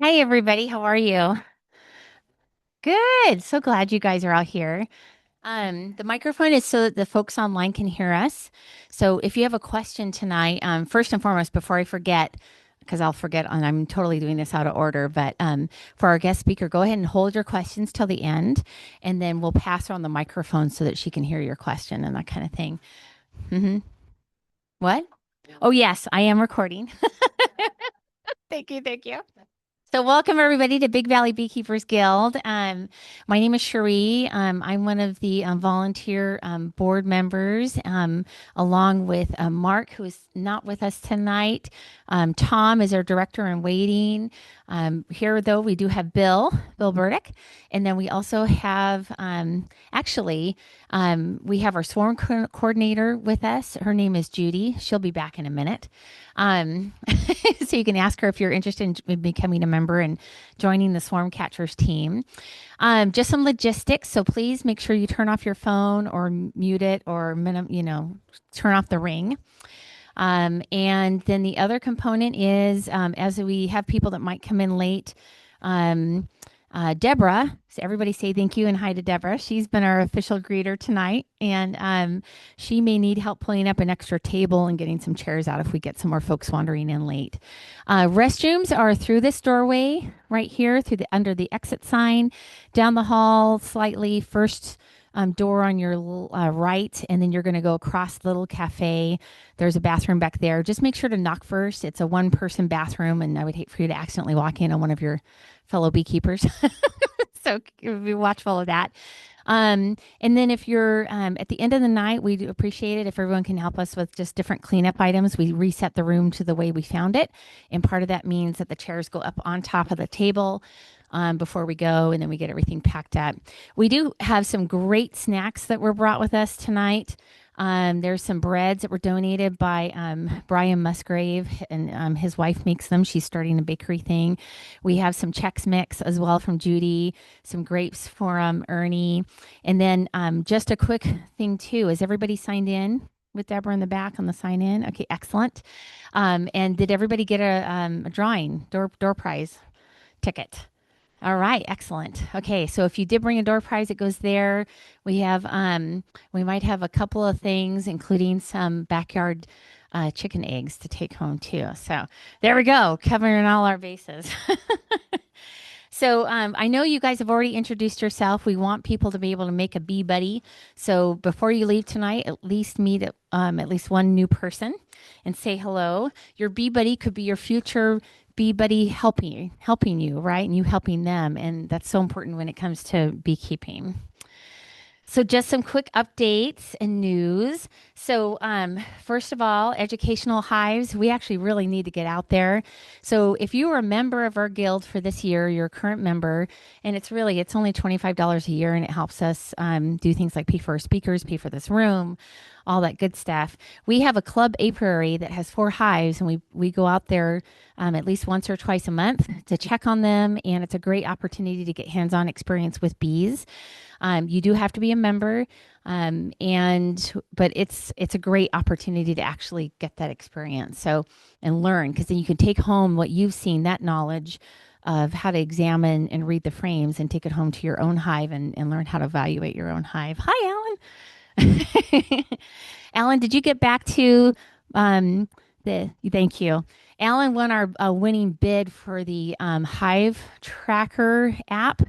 Hi, everybody. How are you? Good. So glad you guys are all here. The microphone is so that the folks online can hear us. So if you have a question tonight, first and foremost, before I forget, because I'll forget, and I'm totally doing this out of order, but for our guest speaker, go ahead and hold your questions till the end, and then we'll pass her on the microphone so that she can hear your question and that kind of thing. hmm What? Oh, yes, I am recording. Thank you. Thank you. So, welcome everybody to Big Valley Beekeepers Guild. My name is Cherie. I'm one of the volunteer board members, along with Mark, who is not with us tonight. Tom is our director in waiting. Here, though, we do have Bill Burdick, and then we also have we have our swarm coordinator with us. Her name is Judy. She'll be back in a minute. Um, so you can ask her if you're interested in becoming a member and joining the Swarm Catchers team. Just some logistics. So please make sure you turn off your phone or mute it or turn off the ring. And then the other component is as we have people that might come in late. Um, Deborah, so everybody say thank you and hi to Deborah. She's been our official greeter tonight, and she may need help pulling up an extra table and getting some chairs out if we get some more folks wandering in late. Restrooms are through this doorway right here, through the under the exit sign, down the hall slightly. First door on your right, and then you're going to go across the little cafe. There's a bathroom back there. Just make sure to knock first. It's a one-person bathroom, and I would hate for you to accidentally walk in on one of your fellow beekeepers. So be watchful of that. And then if you're at the end of the night, we do appreciate it if everyone can help us with just different cleanup items. We reset the room to the way we found it. And part of that means that the chairs go up on top of the table before we go, and then we get everything packed up. We do have some great snacks that were brought with us tonight. There's some breads that were donated by Brian Musgrave, and his wife makes them. She's starting a bakery thing. We have some Chex Mix as well from Judy, some grapes for Ernie. And then just a quick thing, too. Is everybody signed in with Deborah in the back on the sign in? Okay, excellent. And did everybody get a drawing, door prize ticket? All right, excellent. Okay, so if you did bring a door prize, it goes there. We have we might have a couple of things, including some backyard chicken eggs to take home too. So there we go, covering all our bases. So I know you guys have already introduced yourself. We want people to be able to make a bee buddy. So before you leave tonight, at least meet at least one new person and say hello. Your bee buddy could be your future bee buddy helping you, right? And you helping them. And that's so important when it comes to beekeeping. So, just some quick updates and news. So, first of all, educational hives, we actually really need to get out there. So, if you are a member of our guild for this year, you're a current member, and it's only $25 a year, and it helps us do things like pay for our speakers, pay for this room, all that good stuff. We have a club apiary that has 4 hives, and we go out there at least once or twice a month to check on them, and it's a great opportunity to get hands-on experience with bees. You do have to be a member, but it's a great opportunity to actually get that experience. So and learn because then you can take home what you've seen, that knowledge of how to examine and read the frames, and take it home to your own hive and learn how to evaluate your own hive. Hi, Alan. Alan, did you get back to the? Thank you. Alan won our winning bid for the Hive Tracker app,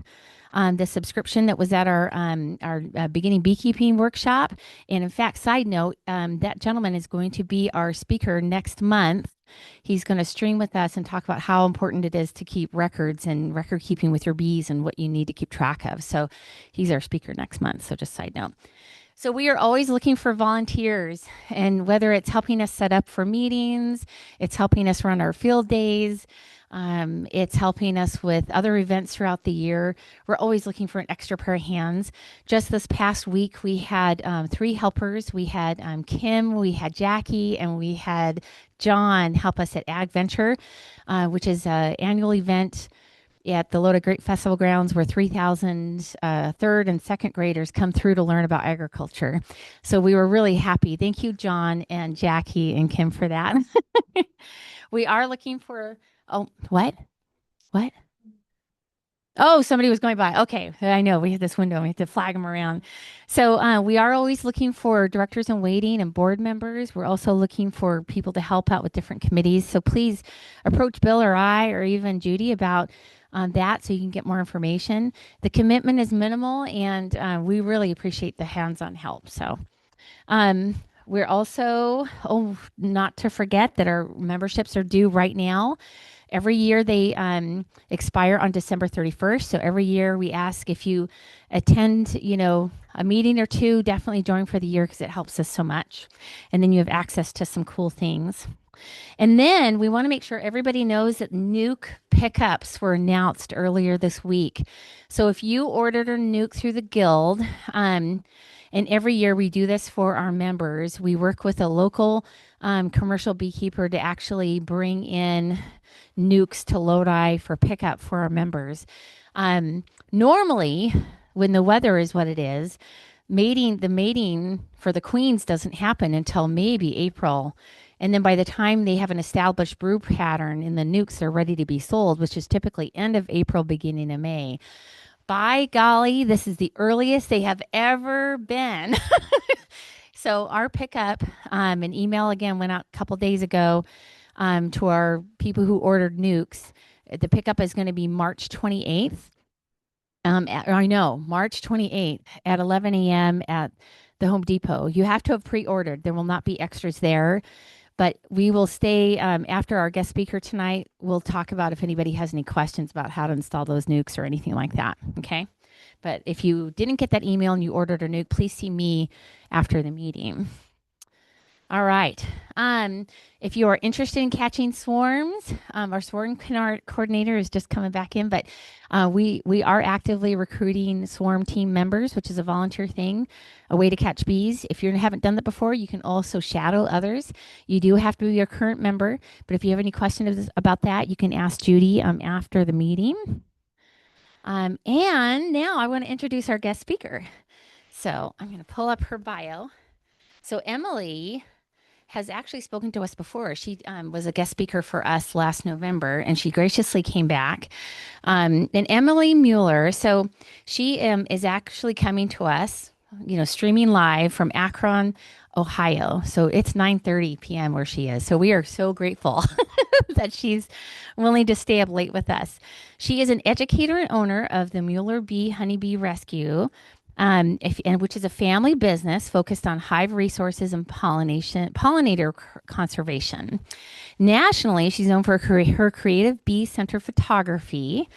the subscription that was at our beginning beekeeping workshop. And in fact, side note, that gentleman is going to be our speaker next month. He's going to stream with us and talk about how important it is to keep records and record keeping with your bees and what you need to keep track of. So he's our speaker next month. So just side note. So we are always looking for volunteers, and whether it's helping us set up for meetings, it's helping us run our field days, it's helping us with other events throughout the year. We're always looking for an extra pair of hands. Just this past week, we had 3 helpers. We had Kim, we had Jackie, and we had John help us at Ag Venture, which is an annual event at the Loda Great Festival grounds where 3,000 third and second graders come through to learn about agriculture. So we were really happy. Thank you, John and Jackie and Kim, for that. We are looking for, oh, what? What? Oh, somebody was going by. Okay, I know we have this window. We have to flag them around. So we are always looking for directors in waiting and board members. We're also looking for people to help out with different committees. So please approach Bill or I or even Judy about that so you can get more information. The commitment is minimal, and we really appreciate the hands-on help. So um, we're also, oh, not to forget that our memberships are due right now. Every year they expire on December 31st. So every year we ask if you attend, a meeting or two, definitely join for the year because it helps us so much. And then you have access to some cool things. And then we want to make sure everybody knows that nuke pickups were announced earlier this week. So if you ordered a nuke through the guild, and every year we do this for our members, we work with a local commercial beekeeper to actually bring in nukes to Lodi for pickup for our members. Normally, when the weather is what it is, the mating for the queens doesn't happen until maybe April. And then by the time they have an established brew pattern in the nukes, they're ready to be sold, which is typically end of April, beginning of May. By golly, this is the earliest they have ever been. So our pickup, an email again went out a couple days ago to our people who ordered nukes. The pickup is going to be March 28th. I know, March 28th at 11 a.m. at the Home Depot. You have to have pre-ordered. There will not be extras there, but we will stay after our guest speaker tonight. We'll talk about if anybody has any questions about how to install those nukes or anything like that. Okay. But if you didn't get that email and you ordered a nuke, please see me after the meeting. All right. If you are interested in catching swarms, our swarm coordinator is just coming back in, but we are actively recruiting swarm team members, which is a volunteer thing, a way to catch bees. If you haven't done that before, you can also shadow others. You do have to be a current member, but if you have any questions about that, you can ask Judy after the meeting. And now I want to introduce our guest speaker. So I'm going to pull up her bio. So Emily has actually spoken to us before. She was a guest speaker for us last November, and she graciously came back. And Emily Mueller, so she is actually coming to us, streaming live from Akron, Ohio. So it's 9:30 p.m. where she is. So we are so grateful that she's willing to stay up late with us. She is an educator and owner of the Mueller Honey Bee Rescue, which is a family business focused on hive resources and pollinator conservation. Nationally, she's known for her creative bee center photography,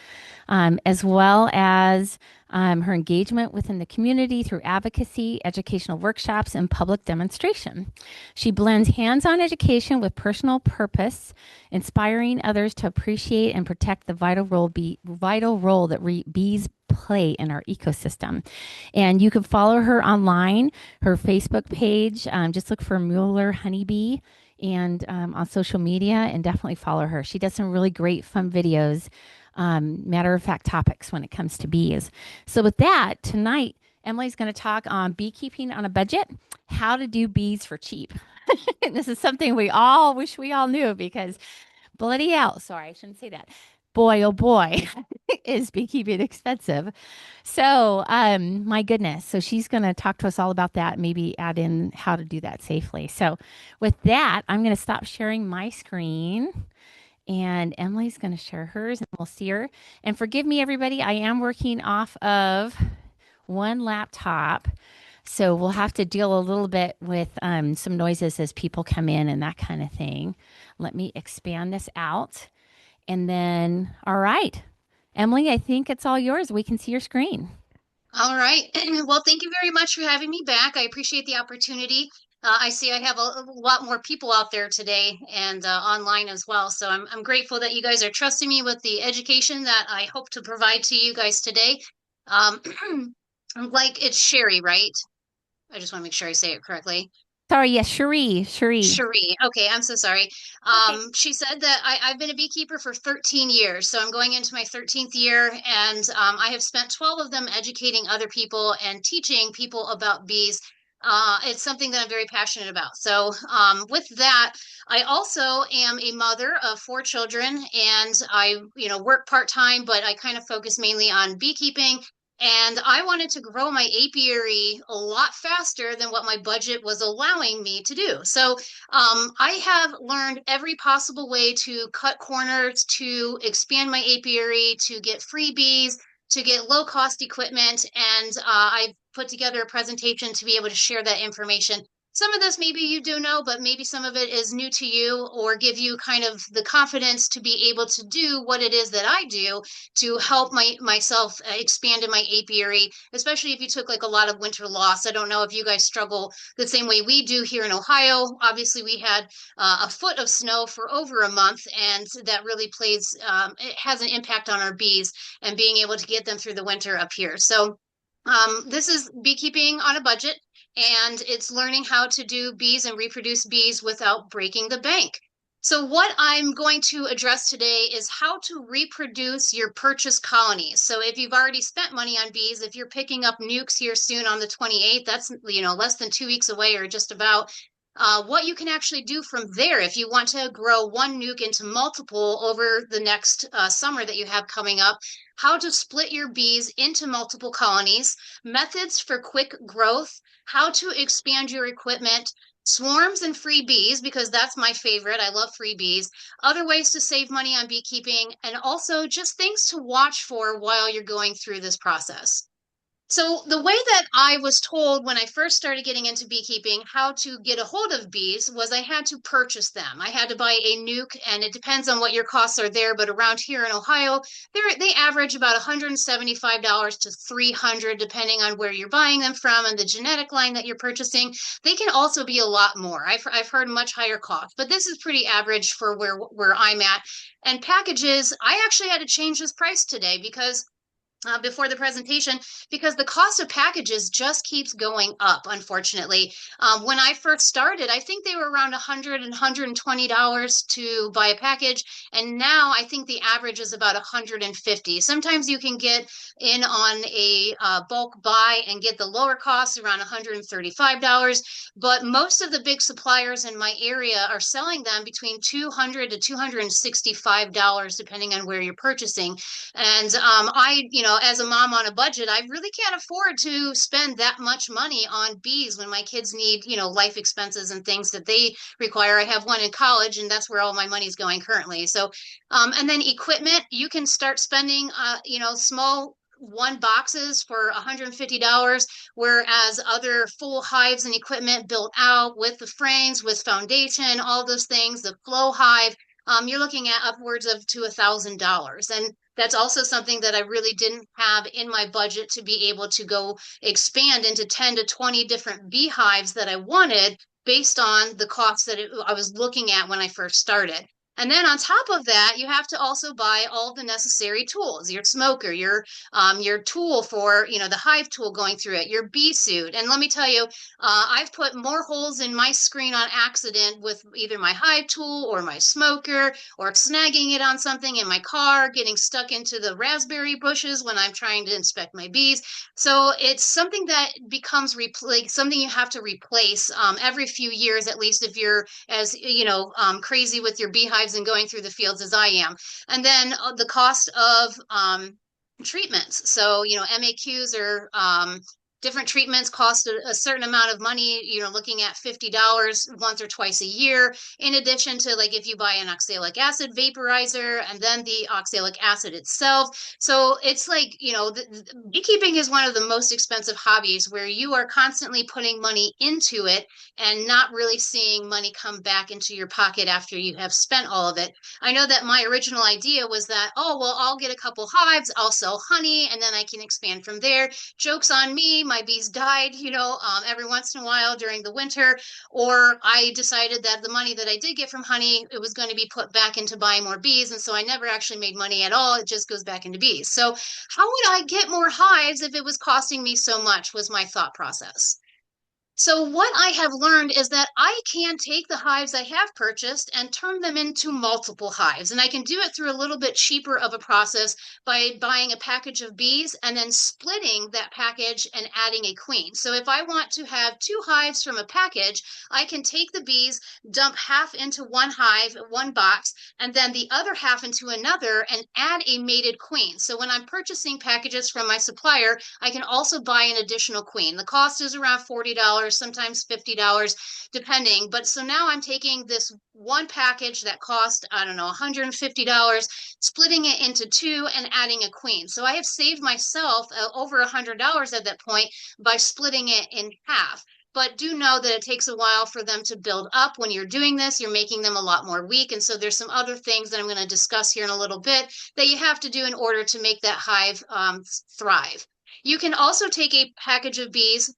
as well as her engagement within the community through advocacy, educational workshops, and public demonstration. She blends hands-on education with personal purpose, inspiring others to appreciate and protect the vital role that bees play in our ecosystem. And you can follow her online, her Facebook page. Just look for Mueller Honey Bee and on social media, and definitely follow her. She does some really great fun videos, matter of fact topics when it comes to bees. So with that, tonight Emily's going to talk on beekeeping on a budget, how to do bees for cheap. And this is something we all wish we all knew, because bloody hell, sorry, I shouldn't say that. Boy, oh boy, is beekeeping expensive. So, my goodness. So she's going to talk to us all about that, maybe add in how to do that safely. So with that, I'm going to stop sharing my screen, and Emily's going to share hers, and we'll see her. And forgive me, everybody, I am working off of one laptop. So we'll have to deal a little bit with some noises as people come in and that kind of thing. Let me expand this out. And then, all right, Emily, I think it's all yours. We can see your screen. All right. Well, thank you very much for having me back. I appreciate the opportunity. I see I have a lot more people out there today and online as well. So I'm grateful that you guys are trusting me with the education that I hope to provide to you guys today. Um, like it's Sherry, right? I just want to make sure I say it correctly. Sorry, yes, Cherie. Cherie. Okay, I'm so sorry. Okay. She said that I've been a beekeeper for 13 years, so I'm going into my 13th year, and I have spent 12 of them educating other people and teaching people about bees. it's something that I'm very passionate about. So, with that, I also am a mother of four children, and I, work part-time, but I kind of focus mainly on beekeeping. And I wanted to grow my apiary a lot faster than what my budget was allowing me to do. So, I have learned every possible way to cut corners, to expand my apiary, to get freebies, to get low cost equipment. And I put together a presentation to be able to share that information. Some of this maybe you do know, but maybe some of it is new to you or give you kind of the confidence to be able to do what it is that I do to help myself expand in my apiary, especially if you took like a lot of winter loss. I don't know if you guys struggle the same way we do here in Ohio. Obviously, we had a foot of snow for over a month, and that really it has an impact on our bees and being able to get them through the winter up here. So this is beekeeping on a budget, and it's learning how to do bees and reproduce bees without breaking the bank. So, what I'm going to address today is how to reproduce your purchase colonies. So, if you've already spent money on bees, if you're picking up nukes here soon on the 28th, that's less than 2 weeks away or just about. What you can actually do from there if you want to grow one nuke into multiple over the next summer that you have coming up, how to split your bees into multiple colonies, methods for quick growth, how to expand your equipment, swarms and free bees, because that's my favorite. I love free bees, other ways to save money on beekeeping, and also just things to watch for while you're going through this process. So, the way that I was told when I first started getting into beekeeping how to get a hold of bees was I had to purchase them. I had to buy a nuke, and it depends on what your costs are there. But around here in Ohio, they average about $175 to $300, depending on where you're buying them from and the genetic line that you're purchasing. They can also be a lot more. I've heard much higher cost, but this is pretty average for where I'm at. And packages, I actually had to change this price today because before the presentation, because the cost of packages just keeps going up, unfortunately. When I first started, I think they were around $100 and $120 to buy a package, and now I think the average is about $150. Sometimes you can get in on a bulk buy and get the lower cost around $135, but most of the big suppliers in my area are selling them between $200 to $265, depending on where you're purchasing. And as a mom on a budget, I really can't afford to spend that much money on bees when my kids need, life expenses and things that they require. I have one in college, and that's where all my money is going currently. So, and then equipment, you can start spending, small one boxes for $150, whereas other full hives and equipment built out with the frames, with foundation, all those things, the flow hive, you're looking at upwards of to $1,000. And that's also something that I really didn't have in my budget to be able to go expand into 10 to 20 different beehives that I wanted based on the costs that I was looking at when I first started. And then on top of that, you have to also buy all the necessary tools, your smoker, your tool for, the hive tool going through it, your bee suit. And let me tell you, I've put more holes in my screen on accident with either my hive tool or my smoker or snagging it on something in my car, getting stuck into the raspberry bushes when I'm trying to inspect my bees. So it's something that becomes something you have to replace every few years, at least if you're as crazy with your beehives and going through the fields as I am. And then the cost of treatments. So, MAQs are different treatments cost a certain amount of money, looking at $50 once or twice a year, in addition to like if you buy an oxalic acid vaporizer and then the oxalic acid itself. So it's like, beekeeping is one of the most expensive hobbies where you are constantly putting money into it and not really seeing money come back into your pocket after you have spent all of it. I know that my original idea was that, oh, well, I'll get a couple hives, I'll sell honey, and then I can expand from there. Joke's on me, my bees died, every once in a while during the winter, or I decided that the money that I did get from honey, it was going to be put back into buying more bees. And so I never actually made money at all. It just goes back into bees. So how would I get more hives if it was costing me so much was my thought process. So what I have learned is that I can take the hives I have purchased and turn them into multiple hives. And I can do it through a little bit cheaper of a process by buying a package of bees and then splitting that package and adding a queen. So if I want to have two hives from a package, I can take the bees, dump half into one hive, one box, and then the other half into another and add a mated queen. So when I'm purchasing packages from my supplier, I can also buy an additional queen. The cost is around $40, sometimes $50, depending. But so now I'm taking this one package that cost, I don't know, $150, splitting it into two and adding a queen. So I have saved myself over $100 at that point by splitting it in half. But do know that it takes a while for them to build up. When you're doing this, you're making them a lot more weak. And so there's some other things that I'm going to discuss here in a little bit that you have to do in order to make that hive thrive. You can also take a package of bees,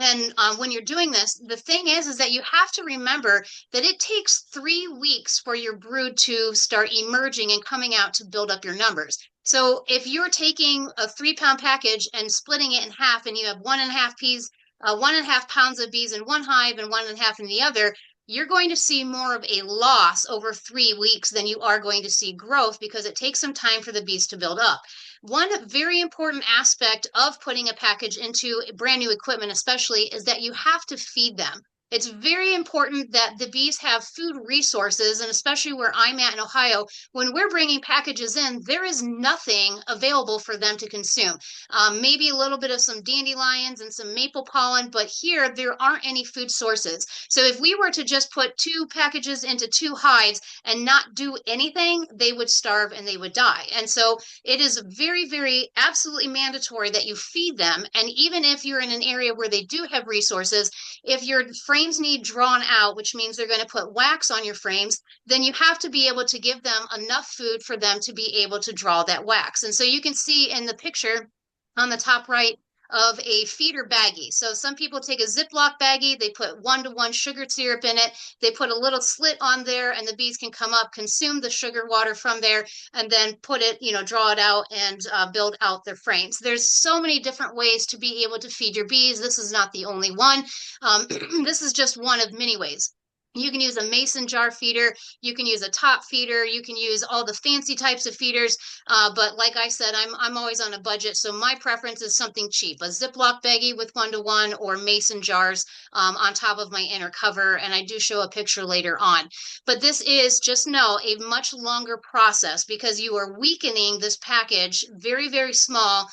and when you're doing this, the thing is that you have to remember that it takes 3 weeks for your brood to start emerging and coming out to build up your numbers. So if you're taking a 3 pound package and splitting it in half, and you have 1.5 pounds of bees in one hive and 1.5 in the other, you're going to see more of a loss over 3 weeks than you are going to see growth, because it takes some time for the bees to build up. One very important aspect of putting a package into brand new equipment, especially, is that you have to feed them. It's very important that the bees have food resources, and especially where I'm at in Ohio, when we're bringing packages in, there is nothing available for them to consume. Maybe a little bit of some dandelions and some maple pollen, but here there aren't any food sources. So if we were to just put 2 packages into 2 hives and not do anything, they would starve and they would die. And so it is very, very absolutely mandatory that you feed them. And even if you're in an area where they do have resources, if your frames need drawn out, which means they're going to put wax on your frames, then you have to be able to give them enough food for them to be able to draw that wax. And so you can see in the picture on the top right of a feeder baggie. So some people take a Ziploc baggie, they put 1-to-1 sugar syrup in it, they put a little slit on there, and the bees can come up, consume the sugar water from there, and then put it, draw it out and build out their frames. There's so many different ways to be able to feed your bees. This is not the only one. This is just one of many ways. You can use a mason jar feeder. You can use a top feeder. You can use all the fancy types of feeders. But like I said, I'm always on a budget. So my preference is something cheap, a Ziploc baggie with 1-to-1 or mason jars on top of my inner cover. And I do show a picture later on. But this is, just know, a much longer process, because you are weakening this package very, very small,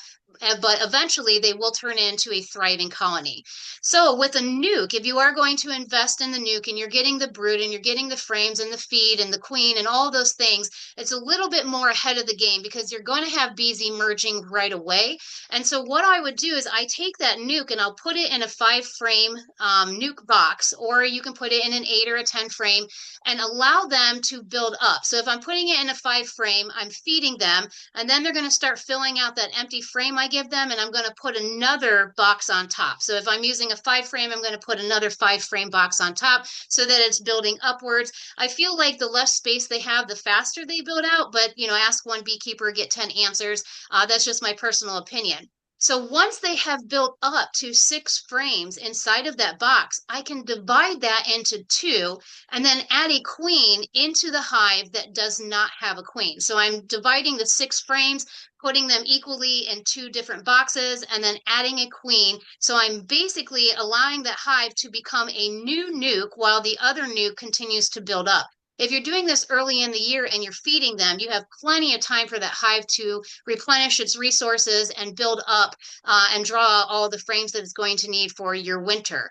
but eventually they will turn into a thriving colony. So with a nuke, if you are going to invest in the nuke and you're getting the brood and you're getting the frames and the feed and the queen and all those things, it's a little bit more ahead of the game, because you're going to have bees emerging right away. And so what I would do is I take that nuke and I'll put it in a 5 frame nuke box, or you can put it in an 8 or a 10 frame, and allow them to build up. So if I'm putting it in a 5 frame, I'm feeding them, and then they're going to start filling out that empty frame I give them, and I'm going to put another box on top. So if I'm using a 5 frame, I'm going to put another 5 frame box on top so that it's building upwards. I feel like the less space they have, the faster they build out, but ask one beekeeper, get 10 answers. That's just my personal opinion. So once they have built up to 6 frames inside of that box, I can divide that into two and then add a queen into the hive that does not have a queen. So I'm dividing the 6 frames, putting them equally in 2 different boxes, and then adding a queen. So I'm basically allowing that hive to become a new nuke while the other nuke continues to build up. If you're doing this early in the year and you're feeding them, you have plenty of time for that hive to replenish its resources and build up and draw all the frames that it's going to need for your winter.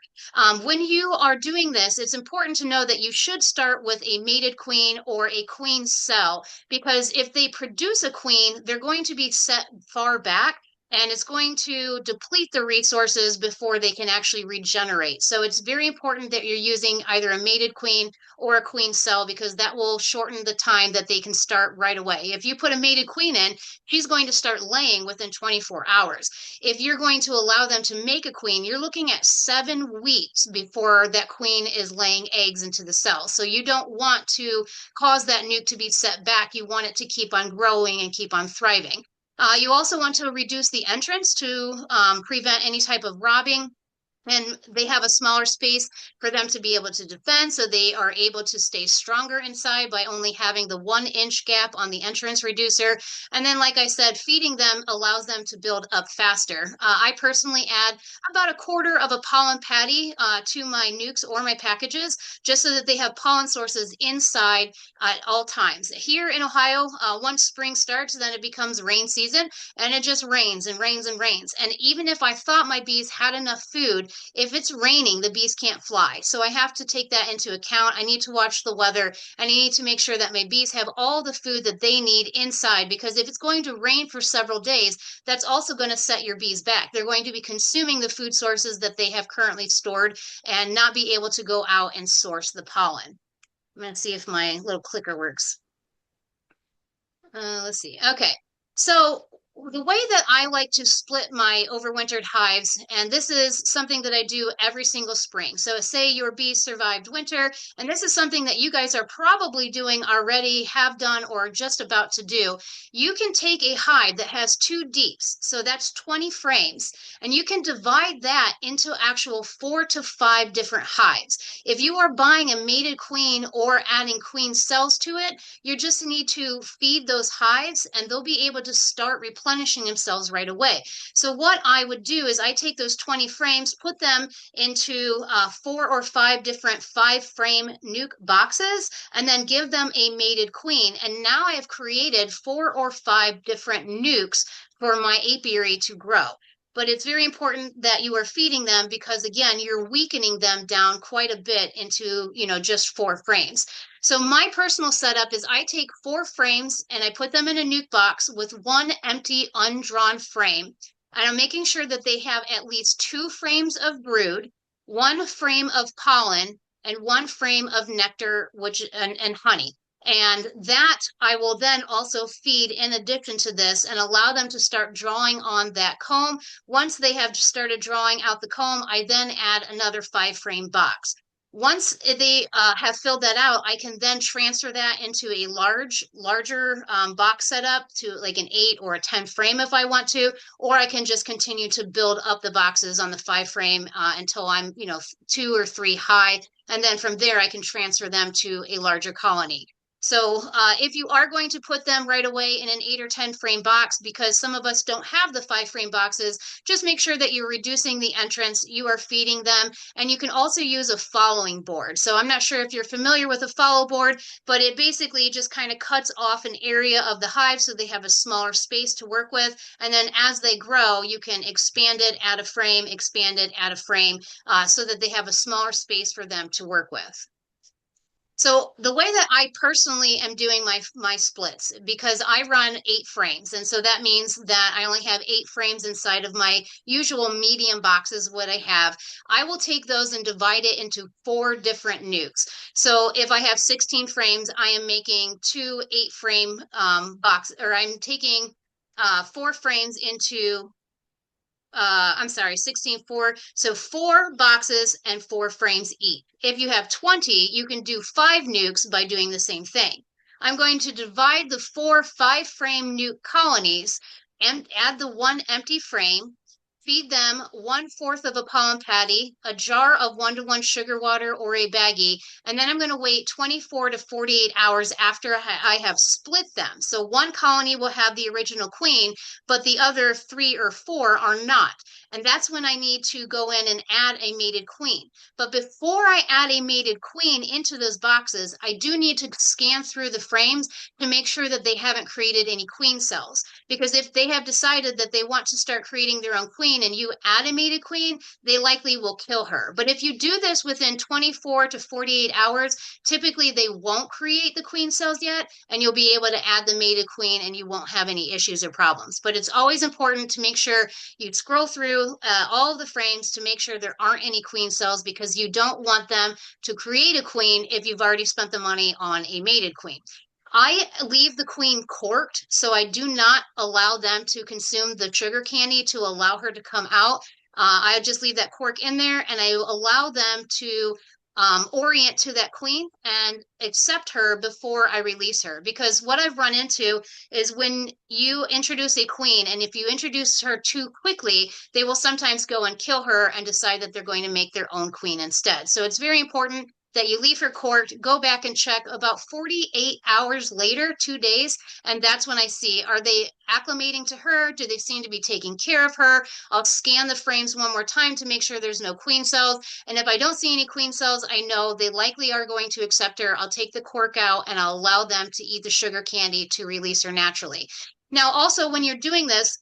When you are doing this, it's important to know that you should start with a mated queen or a queen cell, because if they produce a queen, they're going to be set far back, and it's going to deplete the resources before they can actually regenerate. So it's very important that you're using either a mated queen or a queen cell, because that will shorten the time that they can start right away. If you put a mated queen in, she's going to start laying within 24 hours. If you're going to allow them to make a queen, you're looking at 7 weeks before that queen is laying eggs into the cell. So you don't want to cause that nuke to be set back. You want it to keep on growing and keep on thriving. You also want to reduce the entrance to prevent any type of robbing. and they have a smaller space for them to be able to defend, so they are able to stay stronger inside by only having the 1 inch gap on the entrance reducer. And then, like I said, feeding them allows them to build up faster. I personally add about a quarter of a pollen patty to my nukes or my packages, just so that they have pollen sources inside at all times. Here in Ohio, once spring starts, then it becomes rain season, and it just rains and rains and rains. And even if I thought my bees had enough food, if it's raining, the bees can't fly. So I have to take that into account. I need to watch the weather, and I need to make sure that my bees have all the food that they need inside, because if it's going to rain for several days, that's also going to set your bees back. They're going to be consuming the food sources that they have currently stored and not be able to go out and source the pollen. I'm going to see if my little clicker works. Let's see. Okay. So the way that I like to split my overwintered hives, and this is something that I do every single spring. So say your bees survived winter, and this is something that you guys are probably doing already, have done, or just about to do. You can take a hive that has 2 deeps, so that's 20 frames, and you can divide that into actual 4 to 5 different hives. If you are buying a mated queen or adding queen cells to it, you just need to feed those hives and they'll be able to start replenishing themselves right away. So what I would do is I take those 20 frames, put them into 4 or 5 different 5 frame nuke boxes, and then give them a mated queen. And now I have created 4 or 5 different nukes for my apiary to grow. But it's very important that you are feeding them, because again, you're weakening them down quite a bit into, just 4 frames. So my personal setup is I take 4 frames and I put them in a nuke box with 1 empty undrawn frame. And I'm making sure that they have at least 2 frames of brood, 1 frame of pollen, and 1 frame of nectar, and honey. And that I will then also feed in addition to this and allow them to start drawing on that comb. Once they have started drawing out the comb, I then add another 5 frame box. Once they have filled that out, I can then transfer that into a larger box setup to like an 8 or a 10 frame if I want to, or I can just continue to build up the boxes on the 5 frame until I'm, 2 or 3 high. And then from there, I can transfer them to a larger colony. So if you are going to put them right away in an 8 or 10 frame box, because some of us don't have the 5 frame boxes, just make sure that you're reducing the entrance, you are feeding them, and you can also use a following board. So I'm not sure if you're familiar with a follow board, but it basically just kind of cuts off an area of the hive so they have a smaller space to work with. And then as they grow, you can expand it, add a frame, expand it, add a frame, so that they have a smaller space for them to work with. So the way that I personally am doing my splits, because I run 8 frames, and so that means that I only have 8 frames inside of my usual medium boxes. What I have, I will take those and divide it into 4 different nukes. So if I have 16 frames, I am making 2 8 frame boxes, or I'm taking 4 frames into I'm sorry, 16, 4. So 4 boxes and 4 frames each. If you have 20, you can do 5 nukes by doing the same thing. I'm going to divide the 4 5 frame nuke colonies and add the 1 empty frame, feed them 1/4 of a pollen patty, a jar of 1-to-1 sugar water or a baggie, and then I'm going to wait 24 to 48 hours after I have split them. So one colony will have the original queen, but the other 3 or 4 are not. And that's when I need to go in and add a mated queen. But before I add a mated queen into those boxes, I do need to scan through the frames to make sure that they haven't created any queen cells. Because if they have decided that they want to start creating their own queen and you add a mated queen, they likely will kill her. But if you do this within 24 to 48 hours, typically they won't create the queen cells yet, and you'll be able to add the mated queen and you won't have any issues or problems. But it's always important to make sure you scroll through all of the frames to make sure there aren't any queen cells, because you don't want them to create a queen if you've already spent the money on a mated queen. I leave the queen corked, so I do not allow them to consume the sugar candy to allow her to come out. I just leave that cork in there, and I allow them to orient to that queen and accept her before I release her. Because what I've run into is when you introduce a queen, and if you introduce her too quickly, they will sometimes go and kill her and decide that they're going to make their own queen instead. So it's very important that you leave her court, go back and check about 48 hours later, 2 days, and that's when I see, are they acclimating to her? Do they seem to be taking care of her? I'll scan the frames one more time to make sure there's no queen cells. And if I don't see any queen cells, I know they likely are going to accept her. I'll take the cork out and I'll allow them to eat the sugar candy to release her naturally. Now, also, when you're doing this,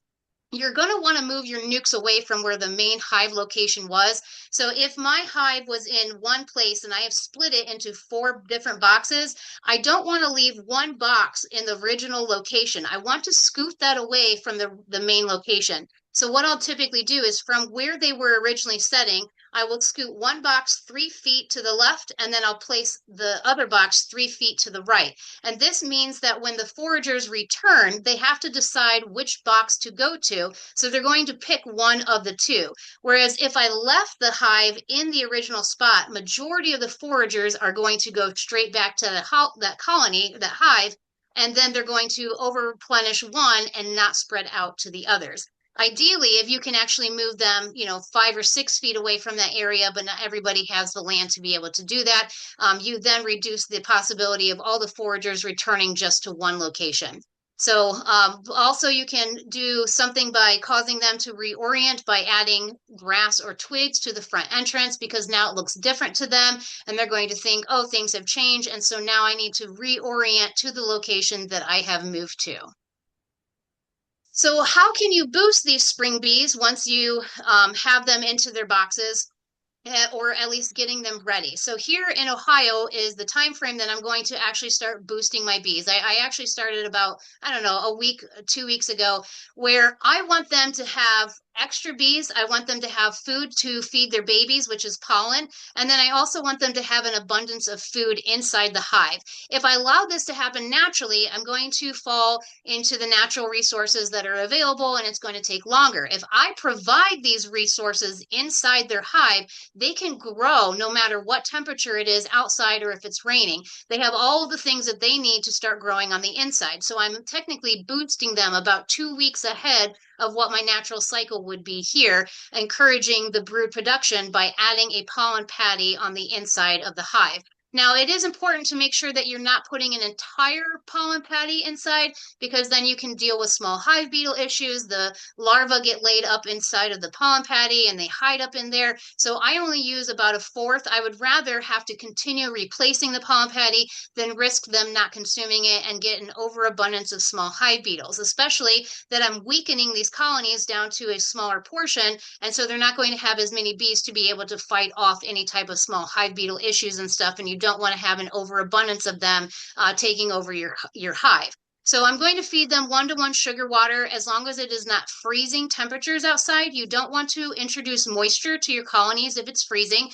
you're going to want to move your nukes away from where the main hive location was. So if my hive was in one place and I have split it into 4 different boxes, I don't want to leave one box in the original location. I want to scoot that away from the main location. So what I'll typically do is from where they were originally setting, I will scoot one box 3 feet to the left, and then I'll place the other box 3 feet to the right. And this means that when the foragers return, they have to decide which box to go to. So they're going to pick one of the two. Whereas if I left the hive in the original spot, majority of the foragers are going to go straight back to that colony, that hive, and then they're going to over replenish one and not spread out to the others. Ideally, if you can actually move them, 5 or 6 feet away from that area, but not everybody has the land to be able to do that, you then reduce the possibility of all the foragers returning just to one location. So also you can do something by causing them to reorient by adding grass or twigs to the front entrance, because now it looks different to them and they're going to think, oh, things have changed. And so now I need to reorient to the location that I have moved to. So how can you boost these spring bees once you have them into their boxes? Or at least getting them ready. So here in Ohio is the time frame that I'm going to actually start boosting my bees. I actually started about, I don't know, a week, 2 weeks ago, where I want them to have extra bees. I want them to have food to feed their babies, which is pollen. And then I also want them to have an abundance of food inside the hive. If I allow this to happen naturally, I'm going to fall into the natural resources that are available, and it's going to take longer. If I provide these resources inside their hive, they can grow no matter what temperature it is outside or if it's raining. They have all the things that they need to start growing on the inside. So I'm technically boosting them about 2 weeks ahead of what my natural cycle would be here, encouraging the brood production by adding a pollen patty on the inside of the hive. Now, it is important to make sure that you're not putting an entire pollen patty inside, because then you can deal with small hive beetle issues. The larvae get laid up inside of the pollen patty and they hide up in there. So I only use about a fourth. I would rather have to continue replacing the pollen patty than risk them not consuming it and get an overabundance of small hive beetles, especially that I'm weakening these colonies down to a smaller portion. And so they're not going to have as many bees to be able to fight off any type of small hive beetle issues and stuff. And you don't want to have an overabundance of them taking over your hive. So I'm going to feed them 1-to-1 sugar water as long as it is not freezing temperatures outside. You don't want to introduce moisture to your colonies if it's freezing,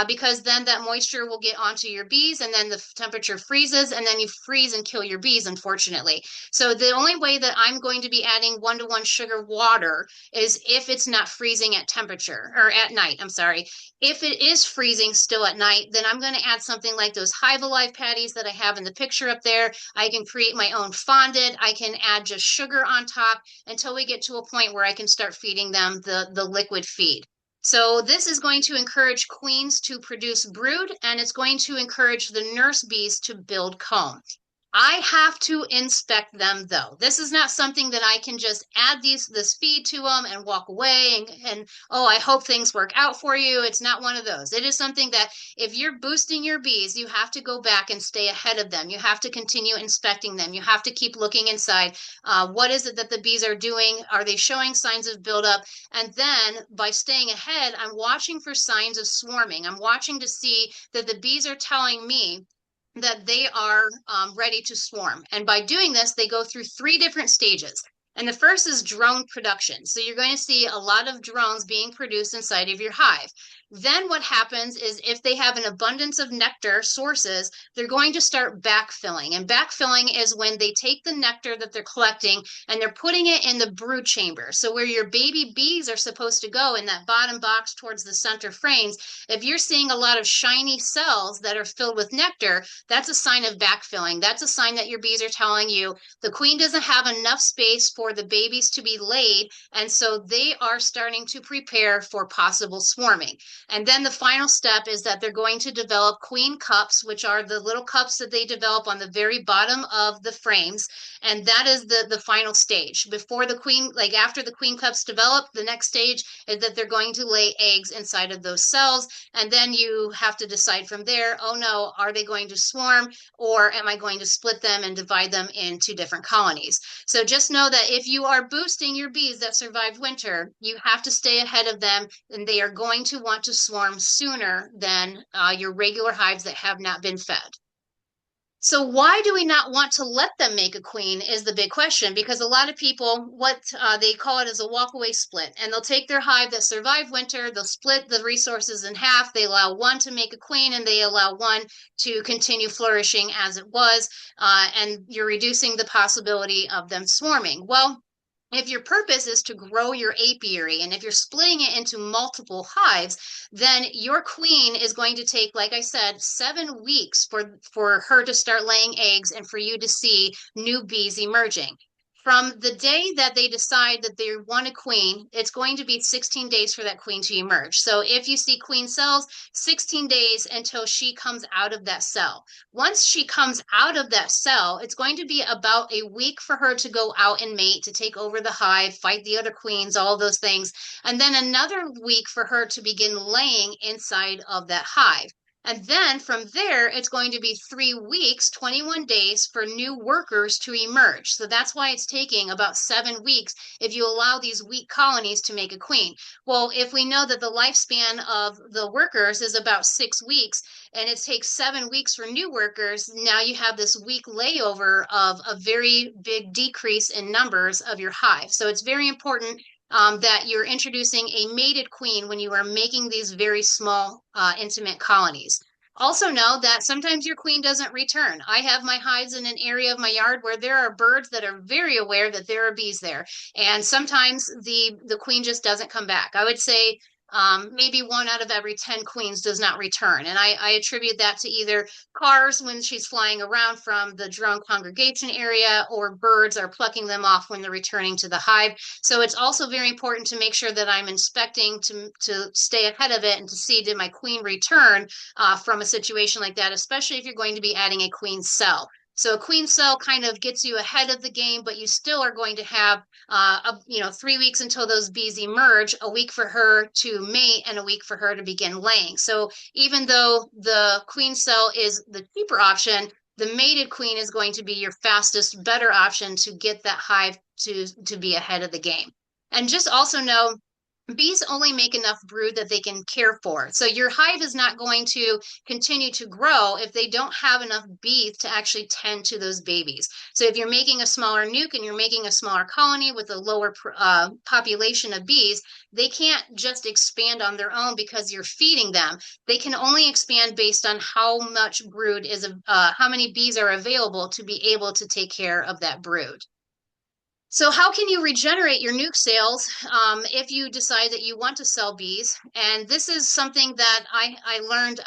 because then that moisture will get onto your bees and then the temperature freezes and then you freeze and kill your bees, unfortunately. So the only way that I'm going to be adding 1-to-1 sugar water is if it's not freezing at temperature or at night. I'm sorry. If it is freezing still at night, then I'm going to add something like those Hive Alive patties that I have in the picture up there. I can create my own fondant. I can add just sugar on top until we get to a point where I can start feeding them the liquid feed. So this is going to encourage queens to produce brood, and it's going to encourage the nurse bees to build comb. I have to inspect them though. This is not something that I can just add this feed to them and walk away and oh, I hope things work out for you. It's not one of those. It is something that if you're boosting your bees, you have to go back and stay ahead of them. You have to continue inspecting them. You have to keep looking inside. What is it that the bees are doing? Are they showing signs of buildup? And then by staying ahead, I'm watching for signs of swarming. I'm watching to see that the bees are telling me that they are ready to swarm. And by doing this, they go through 3 different stages. And the first is drone production. So you're going to see a lot of drones being produced inside of your hive. Then what happens is if they have an abundance of nectar sources, they're going to start backfilling. And backfilling is when they take the nectar that they're collecting and they're putting it in the brood chamber. So where your baby bees are supposed to go in that bottom box towards the center frames, if you're seeing a lot of shiny cells that are filled with nectar, that's a sign of backfilling. That's a sign that your bees are telling you the queen doesn't have enough space for the babies to be laid, and so they are starting to prepare for possible swarming. And then the final step is that they're going to develop queen cups, which are the little cups that they develop on the very bottom of the frames. And that is the final stage. Before the queen, like after the queen cups develop, the next stage is that they're going to lay eggs inside of those cells. And then you have to decide from there, oh no, are they going to swarm, or am I going to split them and divide them into different colonies? So just know that if you are boosting your bees that survived winter, you have to stay ahead of them, and they are going to want to swarm sooner than your regular hives that have not been fed. So why do we not want to let them make a queen is the big question, because a lot of people, what they call it is a walkaway split, and they'll take their hive that survived winter, they'll split the resources in half, they allow one to make a queen and they allow one to continue flourishing as it was, and you're reducing the possibility of them swarming. Well, if your purpose is to grow your apiary, and if you're splitting it into multiple hives, then your queen is going to take, like I said, 7 weeks for her to start laying eggs and for you to see new bees emerging. From the day that they decide that they want a queen, it's going to be 16 days for that queen to emerge. So if you see queen cells, 16 days until she comes out of that cell. Once she comes out of that cell, it's going to be about a week for her to go out and mate, to take over the hive, fight the other queens, all those things. And then another week for her to begin laying inside of that hive. And then from there, it's going to be 3 weeks, 21 days for new workers to emerge. So that's why it's taking about 7 weeks if you allow these weak colonies to make a queen. Well, if we know that the lifespan of the workers is about 6 weeks and it takes 7 weeks for new workers, now you have this week layover of a very big decrease in numbers of your hive. So it's very important that you're introducing a mated queen when you are making these very small, intimate colonies. Also know that sometimes your queen doesn't return. I have my hives in an area of my yard where there are birds that are very aware that there are bees there. And sometimes the queen just doesn't come back. I would say maybe 1 out of every 10 queens does not return. And I attribute that to either cars when she's flying around from the drone congregation area, or birds are plucking them off when they're returning to the hive. So it's also very important to make sure that I'm inspecting to stay ahead of it and to see, did my queen return from a situation like that, especially if you're going to be adding a queen cell. So a queen cell kind of gets you ahead of the game, but you still are going to have 3 weeks until those bees emerge, a week for her to mate, and a week for her to begin laying. So even though the queen cell is the cheaper option, the mated queen is going to be your fastest, better option to get that hive to be ahead of the game. And just also know, bees only make enough brood that they can care for. So your hive is not going to continue to grow if they don't have enough bees to actually tend to those babies. So if you're making a smaller nuke and you're making a smaller colony with a lower population of bees, they can't just expand on their own because you're feeding them. They can only expand based on how much brood is, how many bees are available to be able to take care of that brood. So how can you regenerate your nuke sales if you decide that you want to sell bees? And this is something that I learned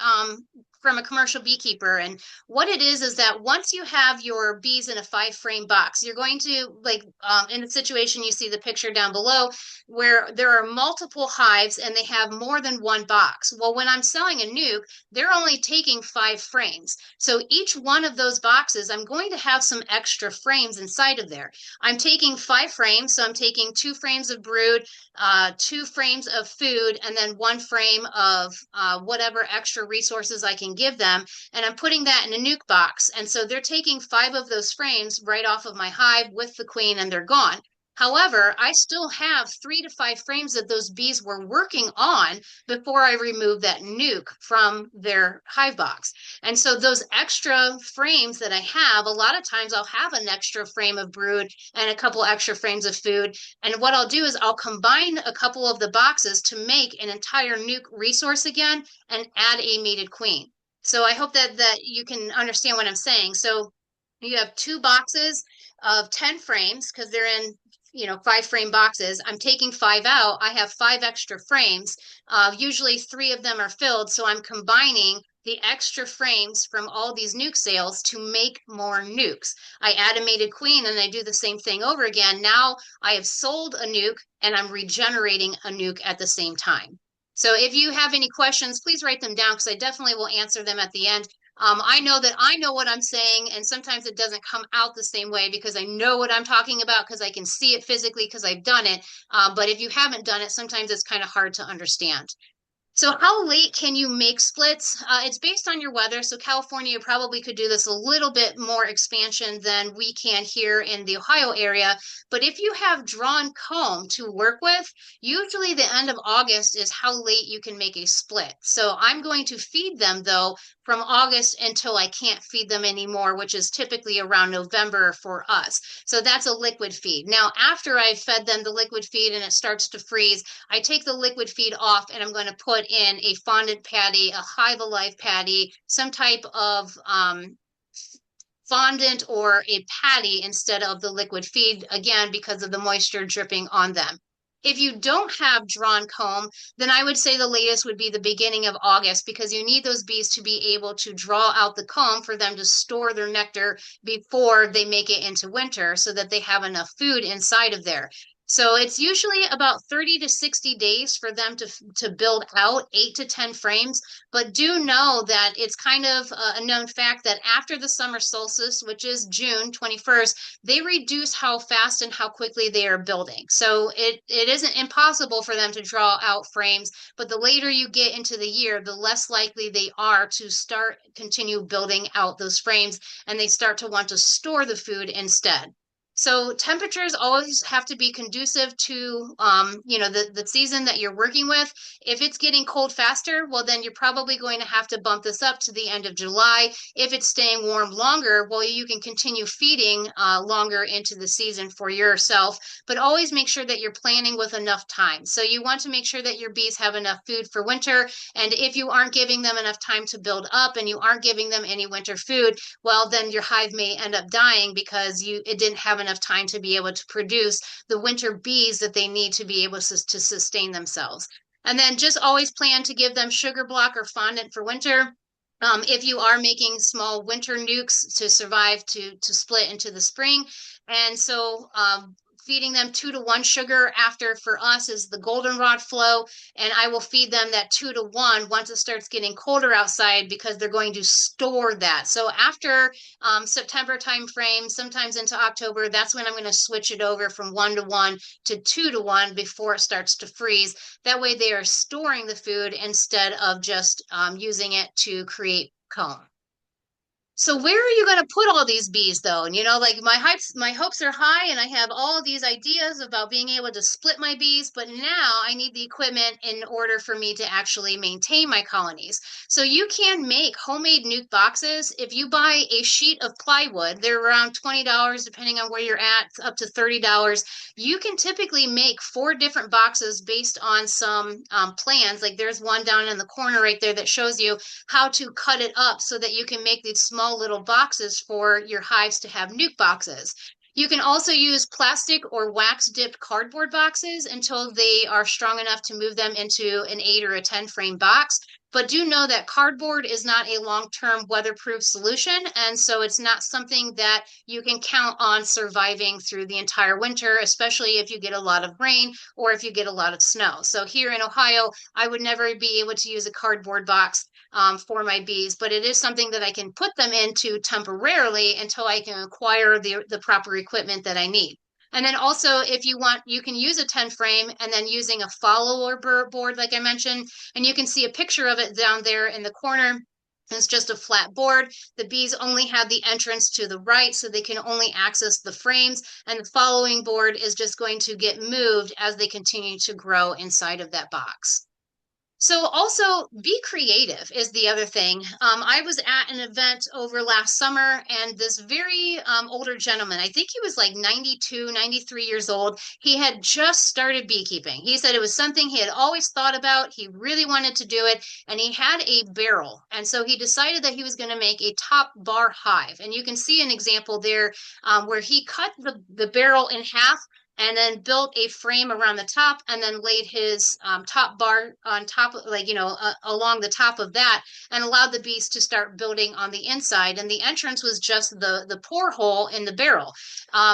from a commercial beekeeper. And what it is that once you have your bees in a 5-frame box, you're going to, like in the situation you see the picture down below, where there are multiple hives and they have more than one box. Well, when I'm selling a nuke, they're only taking 5 frames. So each one of those boxes, I'm going to have some extra frames inside of there. I'm taking 5 frames, so I'm taking 2 frames of brood, 2 frames of food, and then 1 frame of whatever extra resources I can give them, and I'm putting that in a nuke box. And so they're taking 5 of those frames right off of my hive with the queen, and they're gone. However, I still have 3 to 5 frames that those bees were working on before I removed that nuke from their hive box. And so those extra frames that I have, a lot of times I'll have an extra frame of brood and a couple extra frames of food. And what I'll do is I'll combine a couple of the boxes to make an entire nuke resource again and add a mated queen. So I hope that you can understand what I'm saying. So you have 2 boxes of 10 frames because they're in 5 frame boxes. I'm taking 5 out. I have 5 extra frames. Usually 3 of them are filled. So I'm combining the extra frames from all these nuke sales to make more nukes. I add a mated queen and I do the same thing over again. Now I have sold a nuke and I'm regenerating a nuke at the same time. So if you have any questions, please write them down because I definitely will answer them at the end. I know that I know what I'm saying, and sometimes it doesn't come out the same way because I know what I'm talking about because I can see it physically because I've done it. But if you haven't done it, sometimes it's kind of hard to understand. So how late can you make splits? It's based on your weather. So California probably could do this a little bit more expansion than we can here in the Ohio area. But if you have drawn comb to work with, usually the end of August is how late you can make a split. So I'm going to feed them though from August until I can't feed them anymore, which is typically around November for us. So that's a liquid feed. Now, after I've fed them the liquid feed and it starts to freeze, I take the liquid feed off and I'm going to put in a fondant patty, a Hive Alive patty, some type of fondant or a patty instead of the liquid feed, again, because of the moisture dripping on them. If you don't have drawn comb, then I would say the latest would be the beginning of August because you need those bees to be able to draw out the comb for them to store their nectar before they make it into winter so that they have enough food inside of there. So it's usually about 30 to 60 days for them to build out 8 to 10 frames. But do know that it's kind of a known fact that after the summer solstice, which is June 21st, they reduce how fast and how quickly they are building. So it isn't impossible for them to draw out frames, but the later you get into the year, the less likely they are to continue building out those frames, and they start to want to store the food instead. So temperatures always have to be conducive to, the season that you're working with. If it's getting cold faster, well, then you're probably going to have to bump this up to the end of July. If it's staying warm longer, well, you can continue feeding longer into the season for yourself, but always make sure that you're planning with enough time. So you want to make sure that your bees have enough food for winter. And if you aren't giving them enough time to build up and you aren't giving them any winter food, well, then your hive may end up dying because it didn't have enough time to be able to produce the winter bees that they need to be able to sustain themselves. And then just always plan to give them sugar block or fondant for winter. If you are making small winter nukes to survive to split into the spring. And so feeding them 2 to 1 sugar after for us is the goldenrod flow, and I will feed them that 2 to 1 once it starts getting colder outside because they're going to store that. So after September time frame, sometimes into October, that's when I'm going to switch it over from 1 to 1 to 2 to 1 before it starts to freeze. That way they are storing the food instead of just using it to create comb. So where are you going to put all these bees though? And like my hopes are high and I have all these ideas about being able to split my bees, but now I need the equipment in order for me to actually maintain my colonies. So you can make homemade nuke boxes. If you buy a sheet of plywood, they're around $20 depending on where you're at, up to $30. You can typically make 4 different boxes based on some plans. Like there's one down in the corner right there that shows you how to cut it up so that you can make these small little boxes for your hives to have nuke boxes. You can also use plastic or wax dipped cardboard boxes until they are strong enough to move them into an 8 or a 10 frame box. But do know that cardboard is not a long-term weatherproof solution, and so it's not something that you can count on surviving through the entire winter, especially if you get a lot of rain or if you get a lot of snow. So here in Ohio, I would never be able to use a cardboard box for my bees, but it is something that I can put them into temporarily until I can acquire the proper equipment that I need. And then also, if you want, you can use a 10 frame and then using a follower board, like I mentioned, and you can see a picture of it down there in the corner. It's just a flat board. The bees only have the entrance to the right, so they can only access the frames. And the following board is just going to get moved as they continue to grow inside of that box. So also be creative is the other thing. I was at an event over last summer and this very older gentleman, I think he was like 92, 93 years old. He had just started beekeeping. He said it was something he had always thought about. He really wanted to do it and he had a barrel. And so he decided that he was going to make a top bar hive. And you can see an example there where he cut the barrel in half and then built a frame around the top and then laid his top bar on top, like, along the top of that and allowed the bees to start building on the inside. And the entrance was just the pour hole in the barrel.